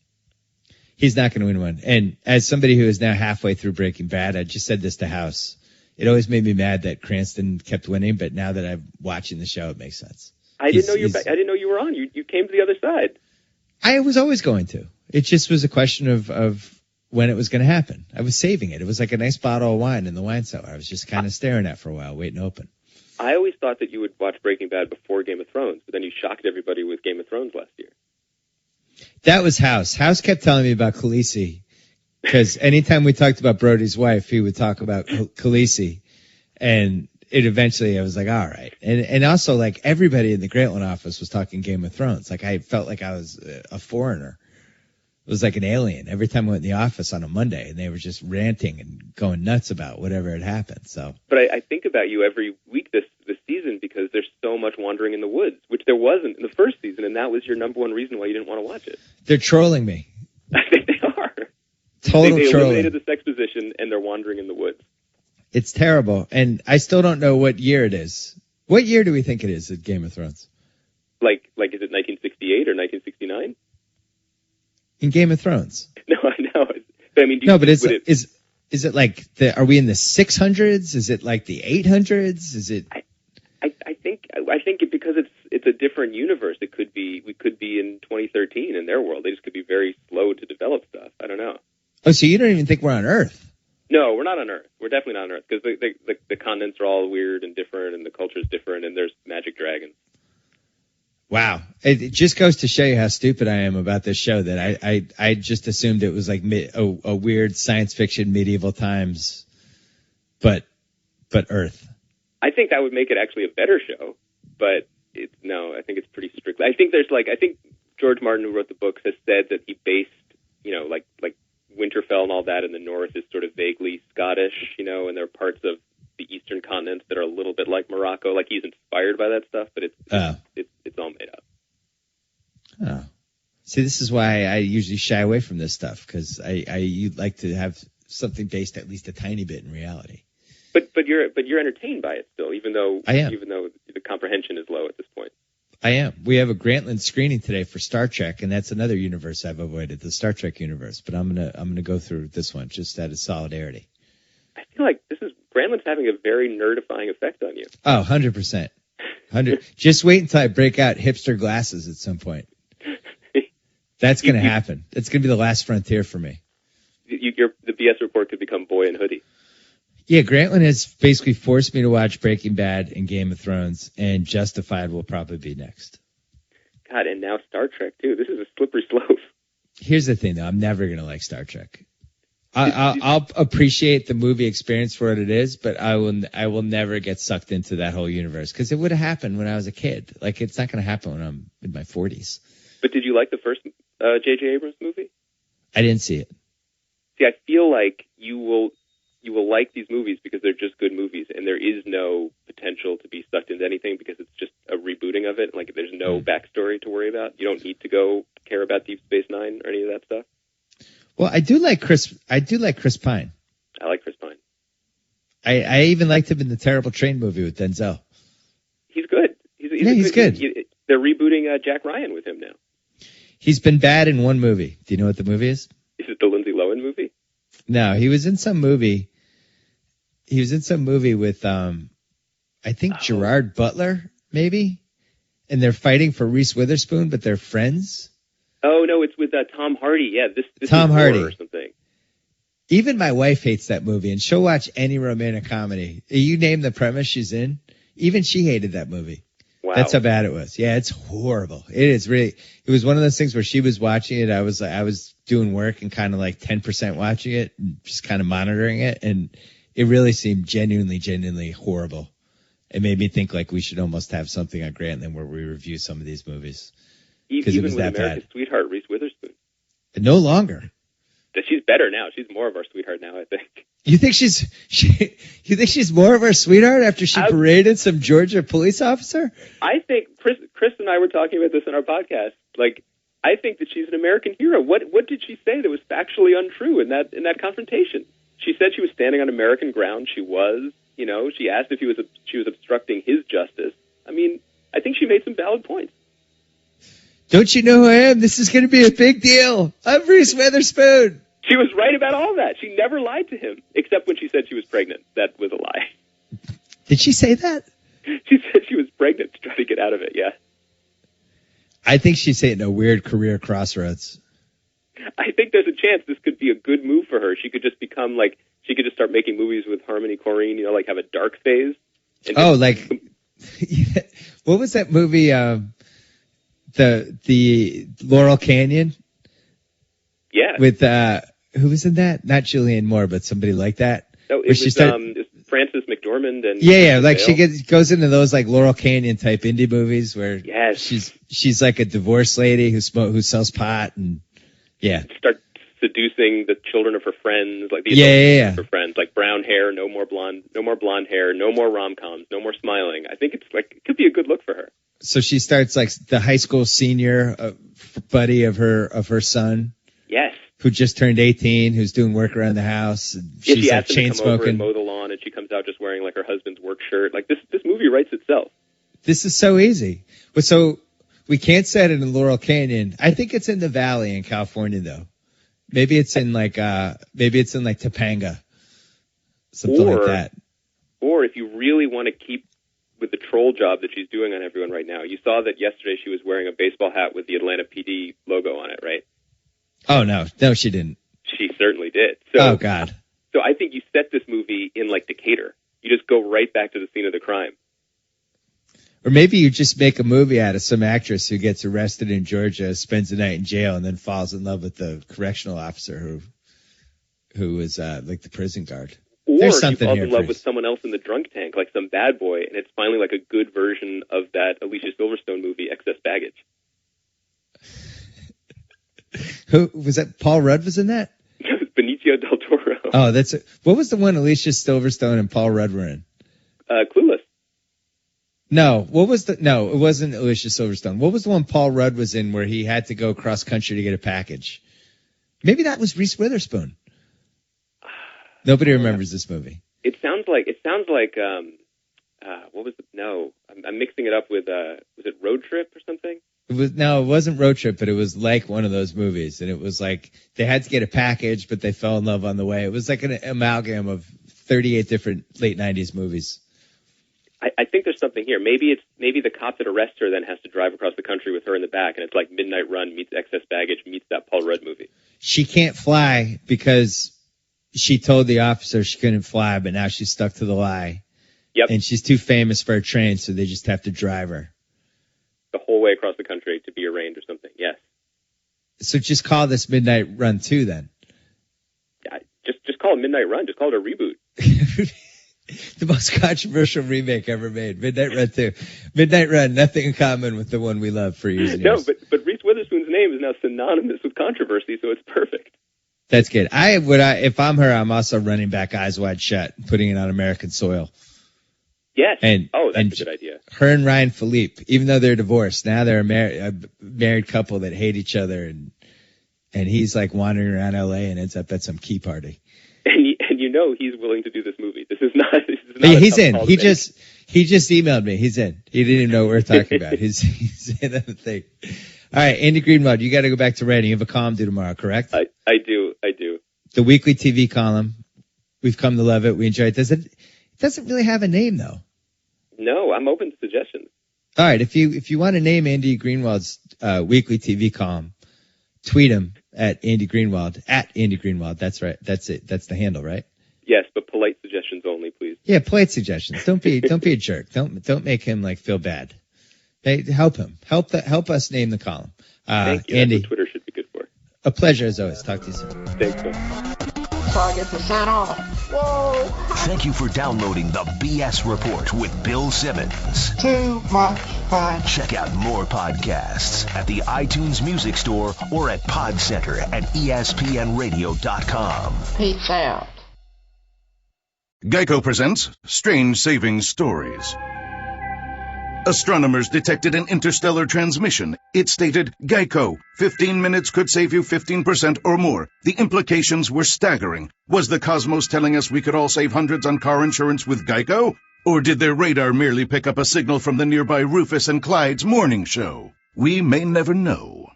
He's not going to win one. And as somebody who is now halfway through Breaking Bad, I just said this to House. It always made me mad that Cranston kept winning, but now that I'm watching the show, it makes sense. I didn't know you were on. You came to the other side. I was always going to. It just was a question of when it was going to happen. I was saving it. It was like a nice bottle of wine in the wine cellar. I was just kind of staring at for a while, waiting to open. I always thought that you would watch Breaking Bad before Game of Thrones, but then you shocked everybody with Game of Thrones last year. That was House. House kept telling me about Khaleesi, because anytime we talked about Brody's wife, he would talk about Khaleesi, and it eventually I was like, all right. And also like everybody in the Grantland office was talking Game of Thrones. Like I felt like I was a foreigner. It was like an alien every time I went in the office on a Monday, and they were just ranting and going nuts about whatever had happened. So, but I think about you every week this season because there's so much wandering in the woods, which there wasn't in the first season, and that was your number one reason why you didn't want to watch it. They're trolling me. I think they are. Total they trolling. eliminated this exposition, and they're wandering in the woods. It's terrible, and I still don't know what year it is. What year do we think it is at Game of Thrones? Like is it 1968 or 1969? In Game of Thrones. No, I know. I mean, is it like are we in the 600s? Is it like the 800s? Is it? I think because it's a different universe. We could be in 2013 in their world. They just could be very slow to develop stuff. I don't know. Oh, so you don't even think we're on Earth? No, we're not on Earth. We're definitely not on Earth because the continents are all weird and different, and the culture is different, and there's magic dragons. Wow. It just goes to show you how stupid I am about this show that I just assumed it was like a weird science fiction medieval times, but Earth. I think that would make it actually a better show, but I think it's pretty strict. I think George Martin, who wrote the books, has said that he based, like Winterfell and all that in the north is sort of vaguely Scottish, and there are parts of the eastern continents that are a little bit like Morocco. Like he's inspired by that stuff, but it's all made up. Oh, see, this is why I usually shy away from this stuff because I like to have something based at least a tiny bit in reality. But you're entertained by it still, even though I am. Even though the comprehension is low at this point. I am. We have a Grantland screening today for Star Trek, and that's another universe I've avoided, the Star Trek universe. But I'm gonna go through this one just out of solidarity. I feel like Grantland's having a very nerdifying effect on you. Oh, 100%. Just wait until I break out hipster glasses at some point. That's going to happen. It's going to be the last frontier for me. The BS report could become Boy in Hoodie. Yeah, Grantland has basically forced me to watch Breaking Bad and Game of Thrones, and Justified will probably be next. God, and now Star Trek, too. This is a slippery slope. Here's the thing, though. I'm never going to like Star Trek. I'll appreciate the movie experience for what it is, but I will never get sucked into that whole universe because it would have happened when I was a kid. Like, it's not going to happen when I'm in my 40s. But did you like the first J.J. Abrams movie? I didn't see it. See, I feel like you will like these movies because they're just good movies, and there is no potential to be sucked into anything because it's just a rebooting of it. Like, there's no backstory to worry about. You don't need to go care about Deep Space Nine or any of that stuff. Well, I do like Chris Pine. I like Chris Pine. I even liked him in the Terrible Train movie with Denzel. He's good. He's good. They're rebooting Jack Ryan with him now. He's been bad in one movie. Do you know what the movie is? Is it the Lindsay Lohan movie? No, he was in some movie. He was in some movie with, I think Gerard Butler, maybe? And they're fighting for Reese Witherspoon, but they're friends. Oh, no, it's with Tom Hardy. Yeah, this Tom is Hardy or something. Even my wife hates that movie, and she'll watch any romantic comedy. You name the premise she's in, even she hated that movie. Wow. That's how bad it was. Yeah, it's horrible. It is really. It was one of those things where she was watching it. I was doing work and kind of like 10% watching it, and just kind of monitoring it, and it really seemed genuinely horrible. It made me think like we should almost have something on Grantland where we review some of these movies because it was that America's bad. Sweetheart, Reese Witherspoon. No longer. She's better now. She's more of our sweetheart now, I think. You think she's more of our sweetheart after she paraded some Georgia police officer? I think Chris and I were talking about this in our podcast. Like, I think that she's an American hero. What did she say that was factually untrue in that confrontation? She said she was standing on American ground. She was, she asked if she was obstructing his justice. I mean, I think she made some valid points. Don't you know who I am? This is going to be a big deal. I'm Reese Witherspoon. She was right about all that. She never lied to him, except when she said she was pregnant. That was a lie. Did she say that? She said she was pregnant to try to get out of it, yeah. I think she's hitting a weird career crossroads. I think there's a chance this could be a good move for her. She could just become like, she could just start making movies with Harmony Korine, like have a dark phase. What was that movie, the Laurel Canyon? Yeah. With, who was in that? Not Julianne Moore, but somebody like that. No, it was Frances McDormand and yeah, like she goes into those like Laurel Canyon type indie movies where she's like a divorced lady who sells pot and start seducing the children of her friends, like the adult of her friends, like brown hair, no more blonde hair, no more rom-coms, no more smiling. I think it could be a good look for her. So she starts like the high school senior buddy of her son. Yes. Who just turned 18, who's doing work around the house. She's like chain smoking. And mow the lawn, and she comes out just wearing like her husband's work shirt. Like this movie writes itself. This is so easy. But so we can't set it in Laurel Canyon. I think it's in the Valley in California, though. Maybe it's in like Topanga, something like that. Or if you really want to keep with the troll job that she's doing on everyone right now, you saw that yesterday she was wearing a baseball hat with the Atlanta PD logo on it, right? Oh, no, she didn't. She certainly did. So, oh, God. So I think you set this movie in like Decatur. You just go right back to the scene of the crime. Or maybe you just make a movie out of some actress who gets arrested in Georgia, spends the night in jail, and then falls in love with the correctional officer who was like the prison guard. Or There's she something falls here, in love Priest. with someone else in the drunk tank, like some bad boy, and it's finally like a good version of that Alicia Silverstone movie, Excess Baggage. Who was that? Paul Rudd was in that? Benicio del Toro. Oh, what was the one Alicia Silverstone and Paul Rudd were in? Clueless. No, it wasn't Alicia Silverstone. What was the one Paul Rudd was in where he had to go cross country to get a package? Maybe that was Reese Witherspoon. Nobody remembers this movie. It sounds like what was it? No, I'm mixing it up with was it Road Trip or something? It wasn't Road Trip, but it was like one of those movies, and it was like they had to get a package, but they fell in love on the way. It was like an amalgam of 38 different late 90s movies. I think there's something here. Maybe the cop that arrests her then has to drive across the country with her in the back, and it's like Midnight Run meets Excess Baggage meets that Paul Rudd movie. She can't fly because she told the officer she couldn't fly, but now she's stuck to the lie. Yep. And she's too famous for a train, so they just have to drive her. The whole way across the country to be arraigned or something, yes. So just call this Midnight Run 2 then. Yeah, just call it Midnight Run. Just call it a reboot. The most controversial remake ever made. Midnight Run 2. Midnight Run, nothing in common with the one we love for years and years. No, but Reese Witherspoon's name is now synonymous with controversy, so it's perfect. That's good. If I'm her, I'm also running back Eyes Wide Shut, putting it on American soil. Yes. That's a good idea. Her and Ryan Philippe, even though they're divorced, now they're a married couple that hate each other, and he's like wandering around L.A. and ends up at some key party. And you know he's willing to do do this movie. This is not. He's in. He just emailed me. He's in. He didn't even know what we're talking about. He's in on the thing. All right, Andy Greenwald, you got to go back to writing. You have a column due tomorrow, correct? I do. The weekly TV column. We've come to love it. We enjoy it. It doesn't really have a name though. No, I'm open to suggestions. All right, if you want to name Andy Greenwald's weekly TV column, tweet him at Andy Greenwald, That's right. That's it. That's the handle, right? Yes, but polite suggestions only, please. Yeah, polite suggestions. Don't be a jerk. Don't make him like feel bad. Hey, help him. Help us name the column. Thank you. Andy, That's what Twitter should be good for. A pleasure as always. Talk to you soon. Thanks, man. So I get to sign off. Whoa! Thank you for downloading the BS Report with Bill Simmons. Too much fun. Check out more podcasts at the iTunes Music Store or at Podcenter at ESPNRadio.com. Peace out. Geico presents Strange Savings Stories. Astronomers detected an interstellar transmission. It stated, Geico, 15 minutes could save you 15% or more. The implications were staggering. Was the cosmos telling us we could all save hundreds on car insurance with Geico? Or did their radar merely pick up a signal from the nearby Rufus and Clyde's morning show? We may never know.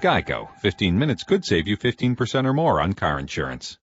Geico. 15 minutes could save you 15% or more on car insurance.